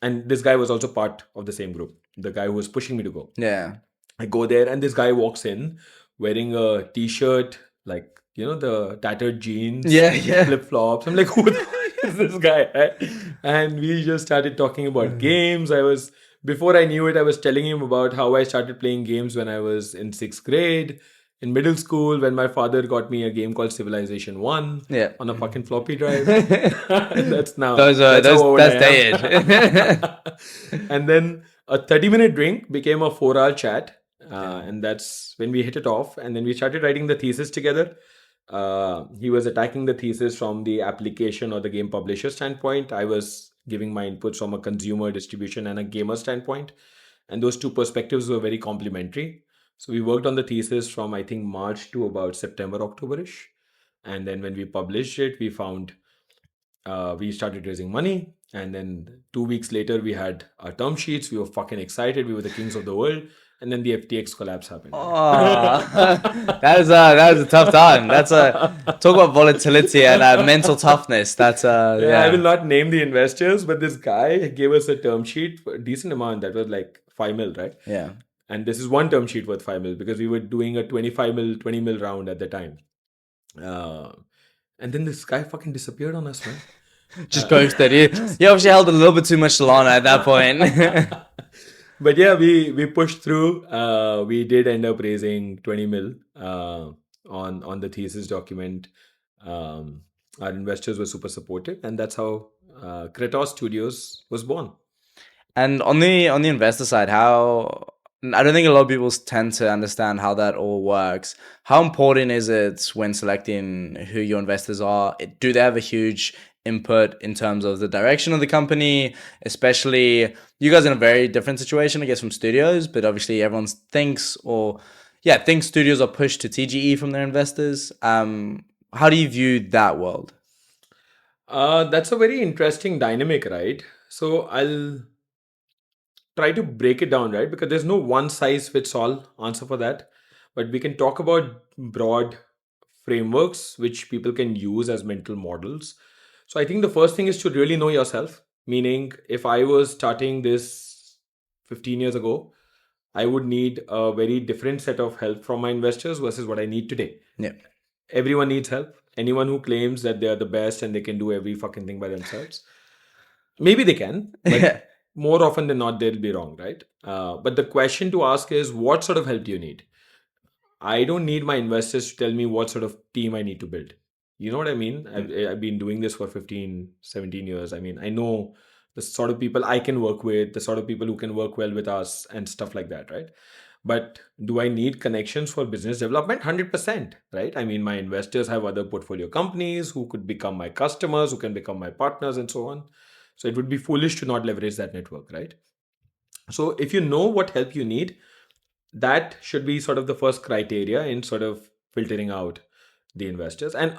And this guy was also part of the same group. The guy who was pushing me to go. Yeah. I go there and this guy walks in wearing a t-shirt, like, you know, the tattered jeans, flip-flops. I'm like, who the fuck is this guy? Right? And we just started talking about games. Before I knew it, I was telling him about how I started playing games when I was in 6th grade. In middle school, when my father got me a game called Civilization 1 on a fucking floppy drive. That's now. That's day age. And then a 30-minute drink became a 4-hour chat. And that's when we hit it off. And then we started writing the thesis together. He was attacking the thesis from the application or the game publisher standpoint. I was giving my inputs from a consumer distribution and a gamer standpoint. And those two perspectives were very complementary. So we worked on the thesis from, I think, March to about September, October-ish. And then when we published it, we found we started raising money. And then 2 weeks later, we had our term sheets. We were fucking excited. We were the kings of the world. And then the FTX collapse happened. Oh, that was a tough time. Talk about volatility and mental toughness. I will not name the investors, but this guy gave us a term sheet for a decent amount. That was like 5 mil, right? Yeah. And this is one term sheet worth 5 mil because we were doing a 25 mil, 20 mil round at the time. And then this guy fucking disappeared on us, man. Just ghosted. You obviously held a little bit too much Solana at that point. But yeah, we pushed through. We did end up raising 20 mil on the thesis document. Um, our investors were super supportive, and that's how Kratos Studios was born. And on the investor side, how I don't think a lot of people tend to understand how that all works. How important is it when selecting who your investors are? Do they have a huge input in terms of the direction of the company? Especially you guys in a very different situation, I guess, from studios, but obviously everyone thinks studios are pushed to TGE from their investors. How do you view that world? That's a very interesting dynamic, right? So I'll try to break it down, right? Because there's no one size fits all answer for that. But we can talk about broad frameworks which people can use as mental models. So I think the first thing is to really know yourself. Meaning, if I was starting this 15 years ago, I would need a very different set of help from my investors versus what I need today. Yeah. Everyone needs help. Anyone who claims that they are the best and they can do every fucking thing by themselves, maybe they can, but Yeah. more often than not, they'll be wrong, right? But the question to ask is, what sort of help do you need? I don't need my investors to tell me what sort of team I need to build. You know what I mean? I've been doing this for 15, 17 years. I mean, I know the sort of people I can work with, the sort of people who can work well with us, and stuff like that, right? But do I need connections for business development? 100%, right? I mean, my investors have other portfolio companies who could become my customers, who can become my partners, and so on. So it would be foolish to not leverage that network, right? So if you know what help you need, that should be sort of the first criteria in sort of filtering out the investors. And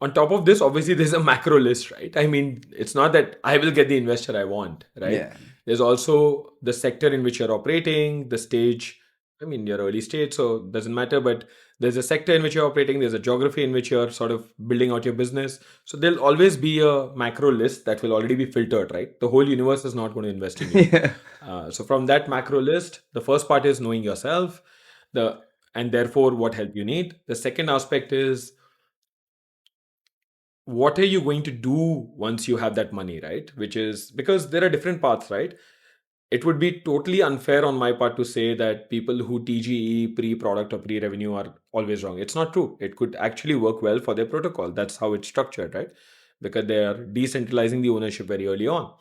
on top of this, obviously, there's a macro list, right? I mean, it's not that I will get the investor I want, right? Yeah. There's also the sector in which you're operating, the stage. I mean, you're early stage, so it doesn't matter, but there's a sector in which you're operating, there's a geography in which you're sort of building out your business. So there'll always be a macro list that will already be filtered, right? The whole universe is not going to invest in you. Yeah. So from that macro list, the first part is knowing yourself, the and therefore what help you need. The second aspect is what are you going to do once you have that money, right? Which is because there are different paths, right? It would be totally unfair on my part to say that people who TGE pre-product or pre-revenue are always wrong. It's not true. It could actually work well for their protocol. That's how it's structured, right? Because they are decentralizing the ownership very early on.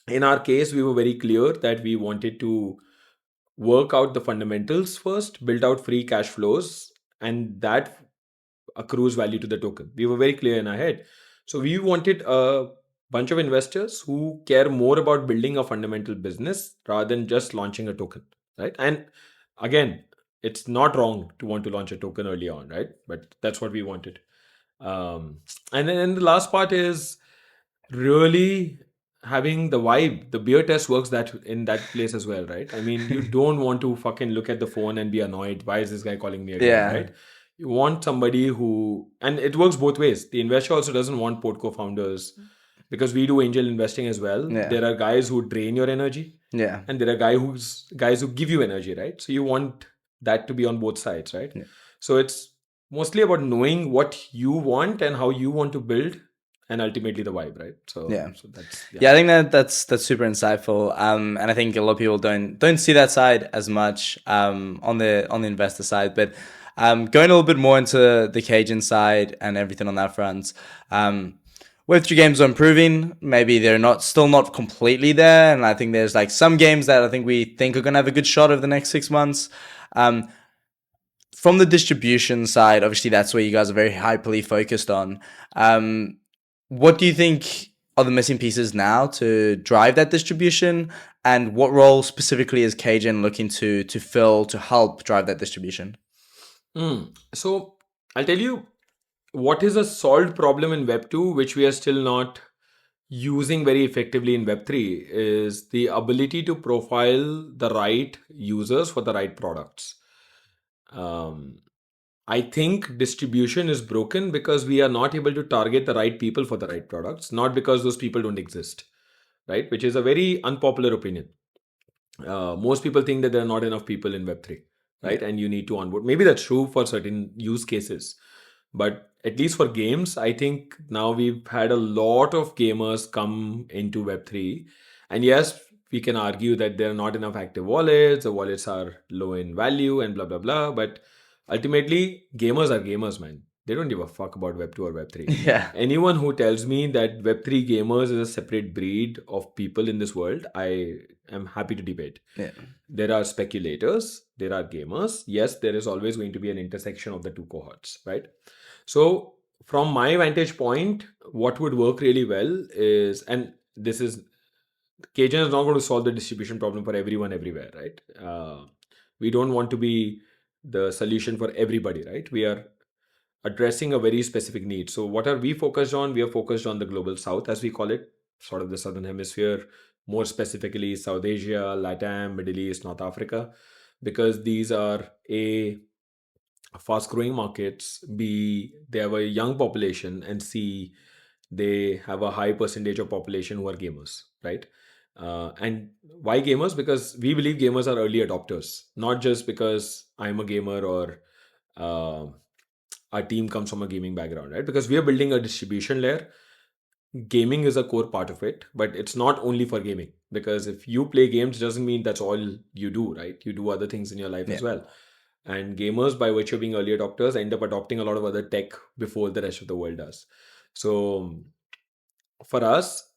In our case, we were very clear that we wanted to work out the fundamentals first, build out free cash flows, and that accrues value to the token. We were very clear in our head. So we wanted a bunch of investors who care more about building a fundamental business rather than just launching a token, right? And again, it's not wrong to want to launch a token early on, right? But that's what we wanted. And then the last part is really having the vibe. The beer test works that in that place as well, right? I mean, you don't want to fucking look at the phone and be annoyed. Why is this guy calling me again, Yeah. right? You want somebody who, and it works both ways. The investor also doesn't want port co-founders because we do angel investing as well. Yeah. There are guys who drain your energy, Yeah. and there are guys who give you energy, right? So you want that to be on both sides, right? Yeah. So it's mostly about knowing what you want and how you want to build, and ultimately the vibe, right? So Yeah. so that's Yeah, I think that's super insightful. And I think a lot of people don't see that side as much on the investor side. But going a little bit more into the KGEN side and everything on that front. Web3 games are improving. Maybe they're not completely there, and I think there's like some games that I think we think are gonna have a good shot over the next 6 months. Um, from the distribution side, obviously that's where you guys are very hyperly focused on. What do you think are the missing pieces now to drive that distribution, and what role specifically is KGEN looking to fill to help drive that distribution? So I'll tell you what is a solved problem in Web 2, which we are still not using very effectively in Web 3, is the ability to profile the right users for the right products. Um, I think distribution is broken because we are not able to target the right people for the right products, not because those people don't exist, right? Which is a very unpopular opinion. Most people think that there are not enough people in Web3, Yeah. right? And you need to onboard. Maybe that's true for certain use cases, but at least for games, I think now we've had a lot of gamers come into Web3. And yes, we can argue that there are not enough active wallets, the wallets are low in value, and blah blah blah. But ultimately, gamers are gamers, man. They don't give a fuck about Web 2 or Web 3. Yeah. Anyone who tells me that Web 3 gamers is a separate breed of people in this world, I am happy to debate. Yeah. There are speculators, there are gamers. Yes, there is always going to be an intersection of the two cohorts, right? So, from my vantage point, what would work really well is, and this is, KGEN is not going to solve the distribution problem for everyone everywhere, right? We don't want to be the solution for everybody, right? We are addressing a very specific need. So, what are we focused on? We are focused on the global south, as we call it, sort of the southern hemisphere, more specifically South Asia, Latam, Middle East, North Africa, because these are A, fast growing markets, B, they have a young population, and C, they have a high percentage of population who are gamers, right? And why gamers? Because we believe gamers are early adopters, not just because I'm a gamer or uh, our team comes from a gaming background, right? Because we are building a distribution layer. Gaming is a core part of it, but it's not only for gaming. Because if you play games, doesn't mean that's all you do, right? You do other things in your life Yeah. as well. And gamers, by virtue of being early adopters, end up adopting a lot of other tech before the rest of the world does. So for us,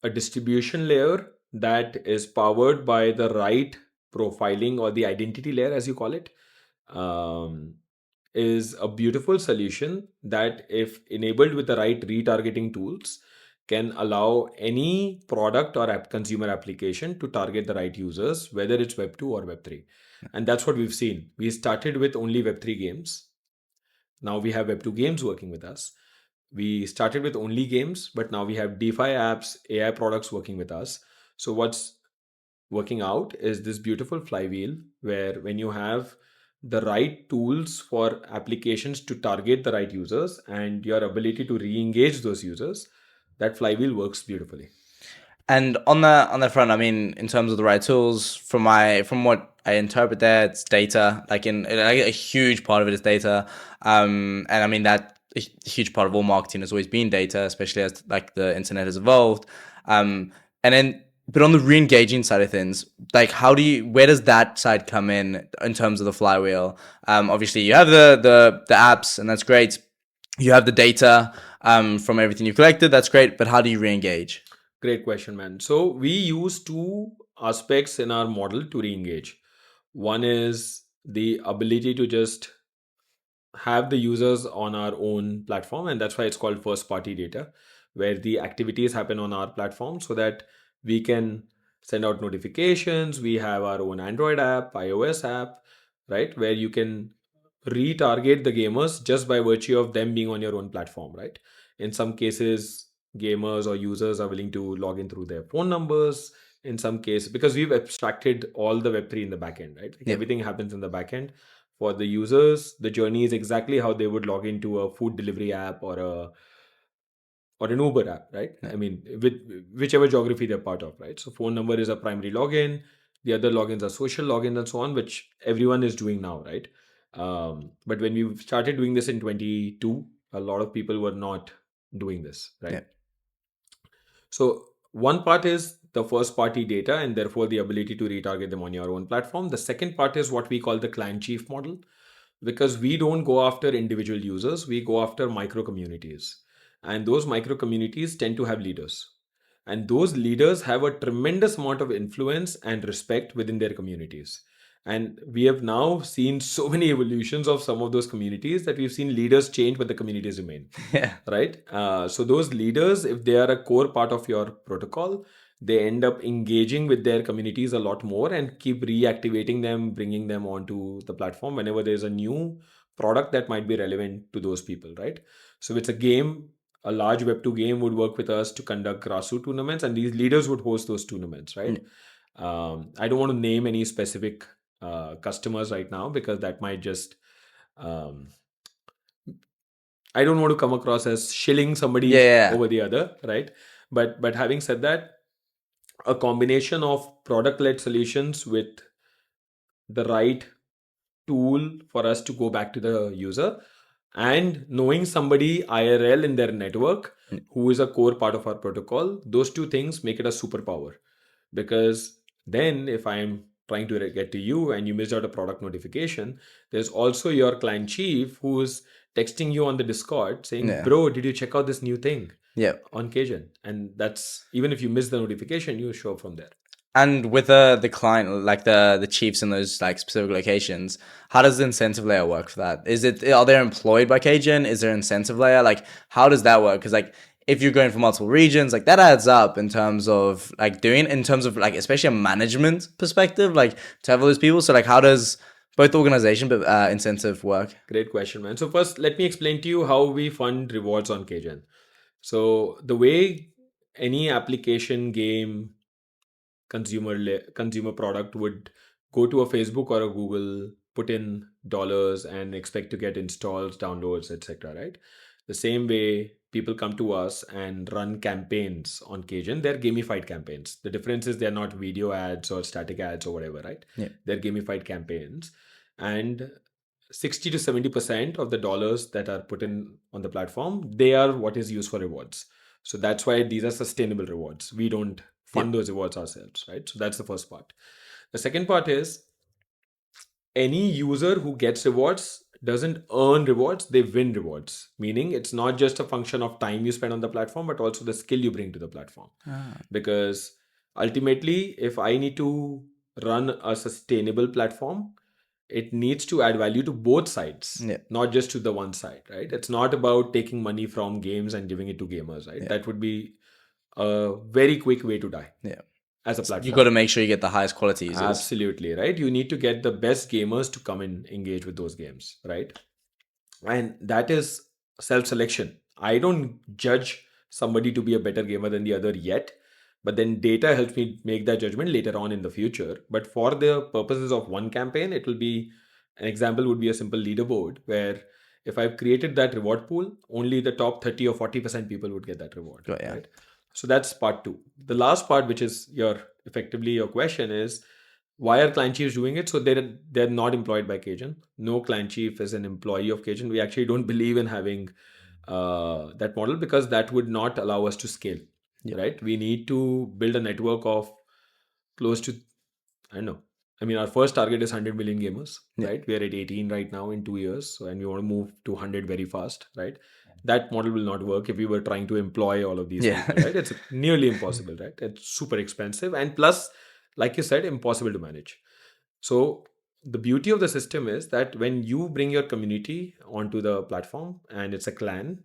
a distribution layer that is powered by the right profiling, or the identity layer, as you call it, um, is a beautiful solution that, if enabled with the right retargeting tools, can allow any product or consumer application to target the right users, whether it's Web 2 or Web 3. And that's what we've seen. We started with only Web 3 games. Now we have Web 2 games working with us. We started with only games, but now we have DeFi apps, AI products working with us. So what's working out is this beautiful flywheel where, when you have the right tools for applications to target the right users and your ability to re-engage those users, that flywheel works beautifully. And on that front, I mean, in terms of the right tools, from what I interpret there, it's data. Like a huge part of it is data. And I mean that a huge part of all marketing has always been data, especially as like the internet has evolved. And then, but on the re-engaging side of things, like where does that side come in terms of the flywheel? Obviously you have the apps, and that's great. You have the data from everything you've collected, that's great. But how do you re-engage? Great question, man. So we use two aspects in our model to re-engage. One is the ability to just have the users on our own platform, and that's why it's called first party data, where the activities happen on our platform so that we can send out notifications. We have our own Android app, iOS app, right, where you can retarget the gamers just by virtue of them being on your own platform, right? In some cases, gamers or users are willing to log in through their phone numbers. In some cases, because we've abstracted all the Web3 in the backend, right? Like Yeah. everything happens in the backend. For the users, the journey is exactly how they would log into a food delivery app or an Uber app, right? Yeah. I mean, with whichever geography they're part of, right? So phone number is a primary login. The other logins are social logins and so on, which everyone is doing now, right? But when we started doing this in 22, a lot of people were not doing this, right? Yeah. So one part is the first party data, and therefore the ability to retarget them on your own platform. The second part is what we call the clan chief model, because we don't go after individual users, we go after micro communities. And those micro communities tend to have leaders. And those leaders have a tremendous amount of influence and respect within their communities. And we have now seen so many evolutions of some of those communities that we've seen leaders change, but the communities remain. Yeah. Right? So those leaders, if they are a core part of your protocol, they end up engaging with their communities a lot more and keep reactivating them, bringing them onto the platform whenever there's a new product that might be relevant to those people, right? So it's a game, a large Web2 game would work with us to conduct grassroots tournaments, and these leaders would host those tournaments, right? I don't want to name any specific customers right now, because that might just um, I don't want to come across as shilling somebody Yeah. over the other, right? But having said that, a combination of product-led solutions with the right tool for us to go back to the user and knowing somebody IRL in their network who is a core part of our protocol, those two things make it a superpower. Because then, if I'm trying to get to you and you missed out a product notification, there's also your client chief who's texting you on the Discord saying, Yeah. "Bro, did you check out this new thing Yeah. on KGEN?" And that's even if you miss the notification, you show up from there. And with the client, like the chiefs in those like specific locations, how does the incentive layer work for that? Are they employed by KGen? Is there an incentive layer? Like, how does that work? Because like if you're going for multiple regions, like that adds up in terms of like especially a management perspective, like to have all those people. So like how does both organization but incentive work? Great question, man. So first, let me explain to you how we fund rewards on KGen. So the way any application, game, consumer product would go to a Facebook or a Google, put in dollars and expect to get installs, downloads, etc. Right? The same way people come to us and run campaigns on Cajun, they're gamified campaigns. The difference is they're not video ads or static ads or whatever, right? Yeah. They're gamified campaigns, and 60 to 70% of the dollars that are put in on the platform, they are what is used for rewards. So that's why these are sustainable rewards. We don't Yeah. fund those rewards ourselves, right? So that's the first part. The second part is any user who gets rewards doesn't earn rewards, they win rewards. Meaning it's not just a function of time you spend on the platform, but also the skill you bring to the platform. Because ultimately, if I need to run a sustainable platform, it needs to add value to both sides, Yeah. not just to the one side, right? It's not about taking money from games and giving it to gamers, right? Yeah. That would be a very quick way to die Yeah. as a platform. You got to make sure you get the highest quality users. Absolutely, right? You need to get the best gamers to come and engage with those games, right? And that is self-selection. I don't judge somebody to be a better gamer than the other yet, but then data helps me make that judgment later on in the future. But for the purposes of one campaign, it will be an example would be a simple leaderboard where if I've created that reward pool, only the top 30 or 40% people would get that reward, Got, yeah. right? So that's part two. The last part, which is effectively your question, is why are client chiefs doing it? So they're not employed by Cajun. No client chief is an employee of Cajun. We actually don't believe in having that model because that would not allow us to scale. Yeah. Right? We need to build a network of close to, I don't know. I mean, our first target is 100 million gamers, Yeah. right? We are at 18 right now in 2 years, and we want to move to 100 very fast, right? That model will not work if we were trying to employ all of these Yeah. people, right? It's nearly impossible, right? It's super expensive, and plus, like you said, impossible to manage. So the beauty of the system is that when you bring your community onto the platform and it's a clan,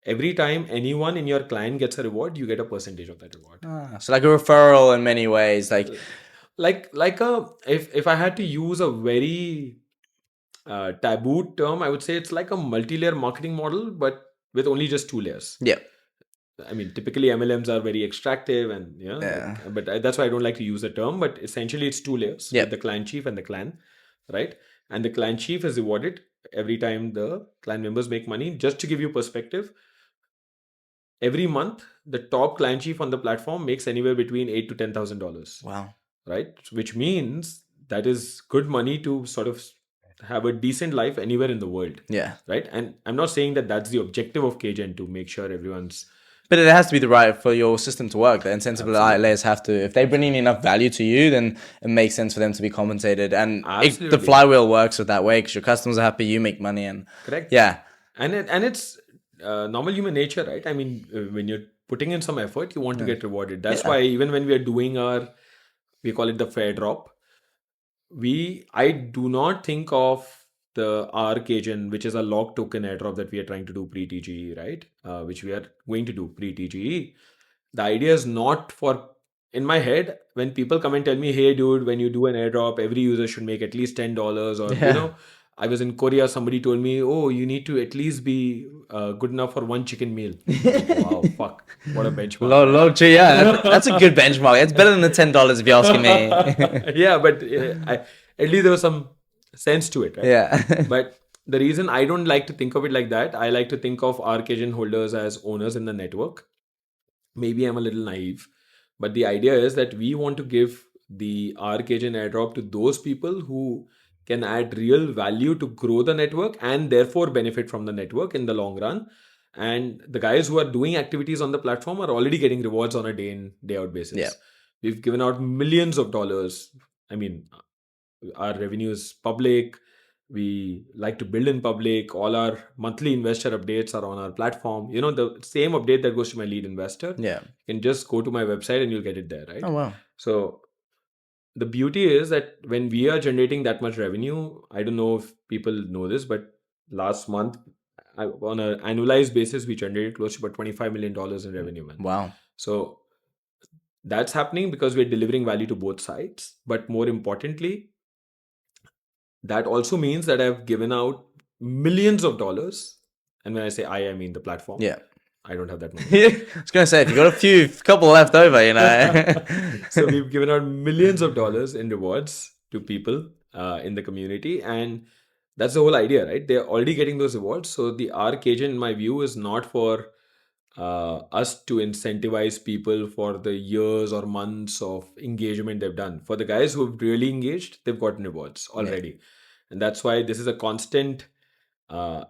every time anyone in your clan gets a reward, you get a percentage of that reward. So like a referral in many ways, like a if I had to use a very taboo term, I would say it's like a multi-layer marketing model, but with only just two layers. yeah. I mean, typically MLMs are very extractive, and Yeah. but that's why I don't like to use the term. But essentially, it's two layers Yeah. with the clan chief and the clan, right? And the clan chief is rewarded every time the clan members make money. Just to give you perspective, every month the top clan chief on the platform makes anywhere between $8,000 to $10,000. Wow. Right? Which means that is good money to sort of have a decent life anywhere in the world. Yeah. Right? And I'm not saying that that's the objective of KGen to make sure everyone's. But it has to be the right for your system to work. The incentive layers have to, if they bring in enough value to you, then it makes sense for them to be compensated. And the flywheel works with that way because your customers are happy, you make money. And correct. Yeah. And it's normal human nature, right? I mean, when you're putting in some effort, you want to get rewarded. That's why even when we are doing we call it the fair drop, I do not think of the RKGen, which is a lock token airdrop that we are trying to do pre-TGE, right? Which we are going to do pre-TGE. The idea is not for, in my head, when people come and tell me, hey dude, when you do an airdrop, every user should make at least $10 or, I was in Korea, somebody told me, oh, you need to at least be good enough for one chicken meal. Wow, fuck. What a benchmark. Yeah, that's a good benchmark. It's better than the $10 if you're asking me. Yeah, but at least there was some sense to it, right? Yeah. But the reason I don't like to think of it like that, I like to think of RKGen holders as owners in the network. Maybe I'm a little naive, but the idea is that we want to give the RKGen airdrop to those people who can add real value to grow the network and therefore benefit from the network in the long run. And the guys who are doing activities on the platform are already getting rewards on a day in, day out Yeah. basis. We've given out millions of dollars. I mean, our revenue is public. We like to build in public. All our monthly investor updates are on our platform. The same update that goes to my lead investor, Yeah. you can just go to my website and you'll get it there, right? Oh wow. So the beauty is that when we are generating that much revenue, I don't know if people know this, but last month, on an annualized basis, we generated close to about $25 million in revenue, man. Wow. So that's happening because we're delivering value to both sides. But more importantly, that also means that I've given out millions of dollars. And when I say I mean the platform. Yeah. I don't have that money. I was gonna say if you got couple left over, you know. So we've given out millions of dollars in rewards to people in the community, and that's the whole idea, right? They're already getting those rewards. So the arc agent, in my view, is not for us to incentivize people for the years or months of engagement they've done. For the guys who've really engaged, they've gotten rewards already. And that's why this is a constant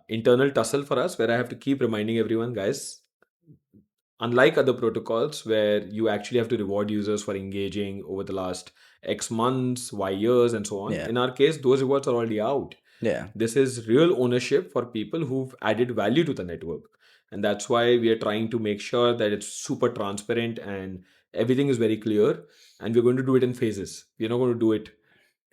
internal tussle for us, where I have to keep reminding everyone, guys, unlike other protocols where you actually have to reward users for engaging over the last X months, Y years, and so on, Yeah. in our case, those rewards are already out. Yeah. This is real ownership for people who've added value to the network. And that's why we are trying to make sure that it's super transparent and everything is very clear. And we're going to do it in phases. We're not going to do it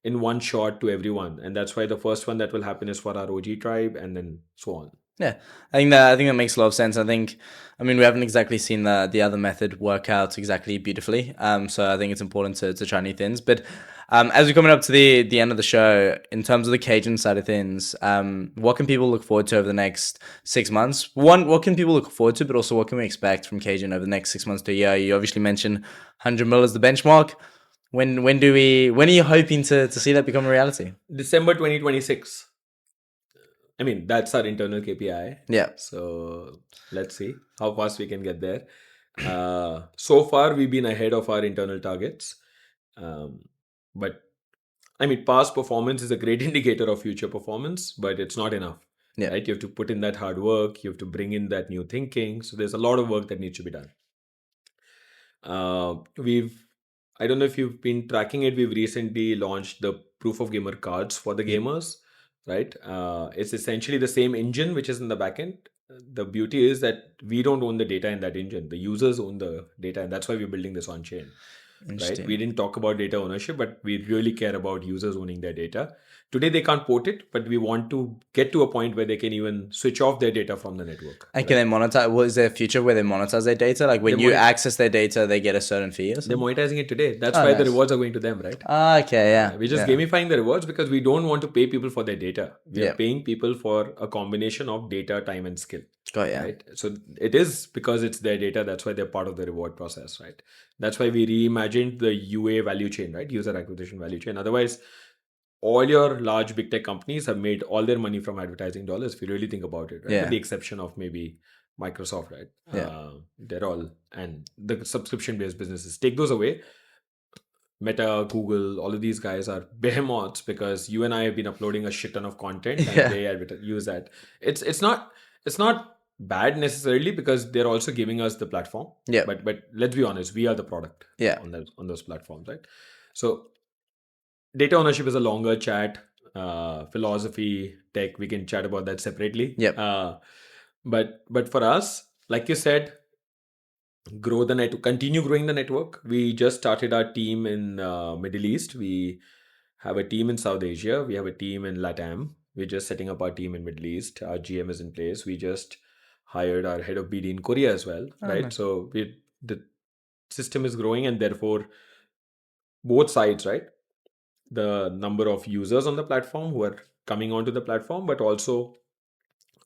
in one shot to everyone. And that's why the first one that will happen is for our OG tribe and then so on. Yeah, I think that makes a lot of sense. I mean, we haven't exactly seen the other method work out exactly beautifully. So I think it's important to try new things. But as we're coming up to the end of the show, in terms of the KGEN side of things, what can people look forward to over the next 6 months? One, what can people look forward to, but also what can we expect from KGEN over the next 6 months to a year? You obviously mentioned 100 mil as the benchmark. When are you hoping to see that become a reality? December 2026. I mean, that's our internal KPI. Yeah. So let's see how fast we can get there. So far, we've been ahead of our internal targets. But I mean, past performance is a great indicator of future performance, but it's not enough. Yeah. Right? You have to put in that hard work. You have to bring in that new thinking. So there's a lot of work that needs to be done. I don't know if you've been tracking it. We've recently launched the proof of gamer cards for the gamers, right? It's essentially the same engine which is in the backend. The beauty is that we don't own the data in that engine. The users own the data, and that's why we're building this on chain. Right? We didn't talk about data ownership, but we really care about users owning their data. Today they can't port it, but we want to get to a point where they can even switch off their data from the network. And can they monetize? What is there a future where they monetize their data? Like when you access their data, they get a certain fee or They're something? monetizing it today. That's why the rewards are going to them, right? Okay, yeah. We're just gamifying the rewards because we don't want to pay people for their data. We Yeah. are paying people for a combination of data, time, and skill. Got yeah. Right? So it is because it's their data. That's why they're part of the reward process, right? That's why we reimagined the UA value chain, right? User acquisition value chain. Otherwise, all your large big tech companies have made all their money from advertising dollars, if you really think about it, right? Yeah. With the exception of maybe Microsoft, right? Yeah. They're all, and the subscription-based businesses. Take those away. Meta, Google, all of these guys are behemoths because you and I have been uploading a shit ton of content and Yeah. they use that. It's not bad necessarily because they're also giving us the platform. Yeah. But let's be honest, we are the product. Yeah. On those platforms, right? So data ownership is a longer chat. Philosophy, tech, we can chat about that separately. Yep. But for us, like you said, grow the network, continue growing the network. We just started our team in Middle East. We have a team in South Asia. We have a team in LATAM. We're just setting up our team in Middle East. Our GM is in place. We just hired our head of BD in Korea as well, right? nice. So the system is growing, and therefore both sides, right? The number of users on the platform who are coming onto the platform, but also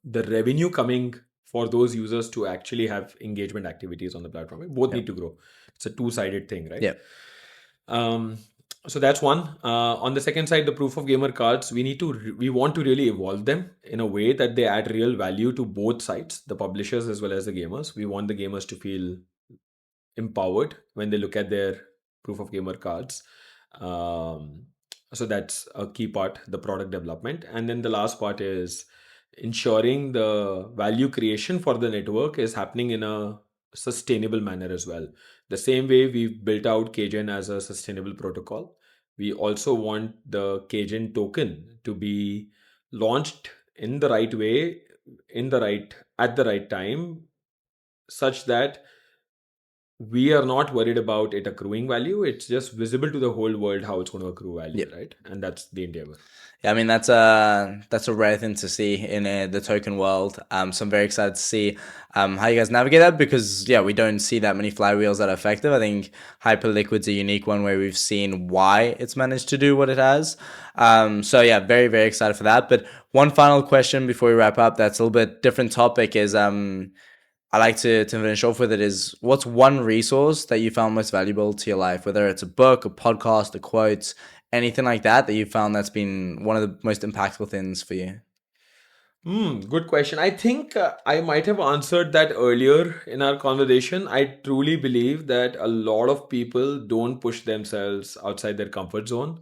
the revenue coming for those users to actually have engagement activities on the platform. Both need to grow. It's a two-sided thing, right? Yeah. So that's one. On the second side, the proof of gamer cards, we want to really evolve them in a way that they add real value to both sides, the publishers as well as the gamers. We want the gamers to feel empowered when they look at their proof of gamer cards. So that's a key part, the product development. And then the last part is ensuring the value creation for the network is happening in a sustainable manner as well. The same way we've built out KGEN as a sustainable protocol, we also want the KGEN token to be launched in the right way, in the right at the right time, such that we are not worried about it accruing value. It's just visible to the whole world how it's going to accrue value, Yep. right? And that's the endeavor. Yeah, I mean that's a rare thing to see in the token world. So I'm very excited to see how you guys navigate that, because yeah, we don't see that many flywheels that are effective. I think Hyperliquid's a unique one where we've seen why it's managed to do what it has. So yeah, very very excited for that. But one final question before we wrap up, that's a little bit different topic, is I like to finish off with it, is what's one resource that you found most valuable to your life, whether it's a book, a podcast, a quote, anything like that you found that's been one of the most impactful things for you? Good question. I think I might have answered that earlier in our conversation. I truly believe that a lot of people don't push themselves outside their comfort zone.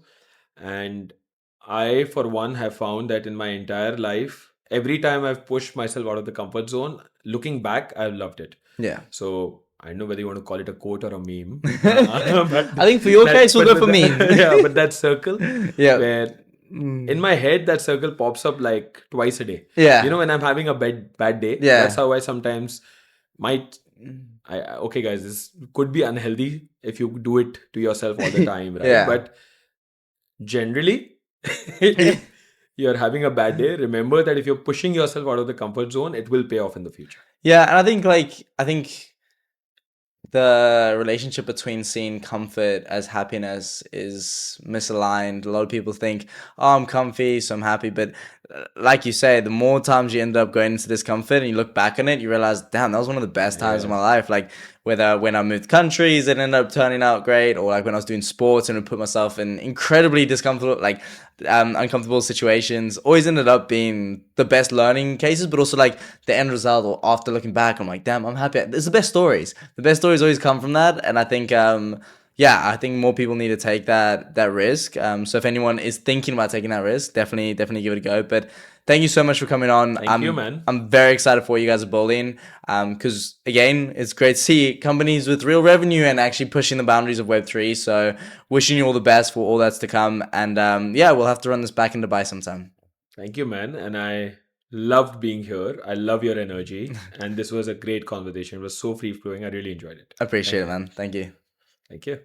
And I, for one, have found that in my entire life, every time I've pushed myself out of the comfort zone, looking back, I've loved it. Yeah. So I don't know whether you want to call it a quote or a meme, but I think for your case, we'll go for meme. yeah, but that circle Yeah. where in my head that circle pops up like twice a day. Yeah. When I'm having a bad day, that's Yeah. how I sometimes might. Okay, guys, this could be unhealthy if you do it to yourself all the time, right? Yeah. But generally, if you're having a bad day, remember that if you're pushing yourself out of the comfort zone, it will pay off in the future. Yeah, and I think the relationship between seeing comfort as happiness is misaligned. A lot of people think, oh, I'm comfy, so I'm happy. But like you say, the more times you end up going into discomfort and you look back on it, you realize, damn, that was one of the best times of my life. Like whether when I moved countries, it ended up turning out great, or like when I was doing sports and I put myself in incredibly discomfortable, like uncomfortable situations, always ended up being the best learning cases, but also like the end result, or after looking back, I'm like, damn, I'm happy. It's the best stories. The best stories always come from that. And I think, yeah, I think more people need to take that risk. So if anyone is thinking about taking that risk, definitely give it a go. But thank you so much for coming on. Thank you, man. I'm very excited for what you guys are building. Because again, it's great to see companies with real revenue and actually pushing the boundaries of Web3. So wishing you all the best for all that's to come. And yeah, we'll have to run this back in Dubai sometime. Thank you, man. And I loved being here. I love your energy. And this was a great conversation. It was so free flowing. I really enjoyed it. Appreciate it, man. Thank you. Thank you.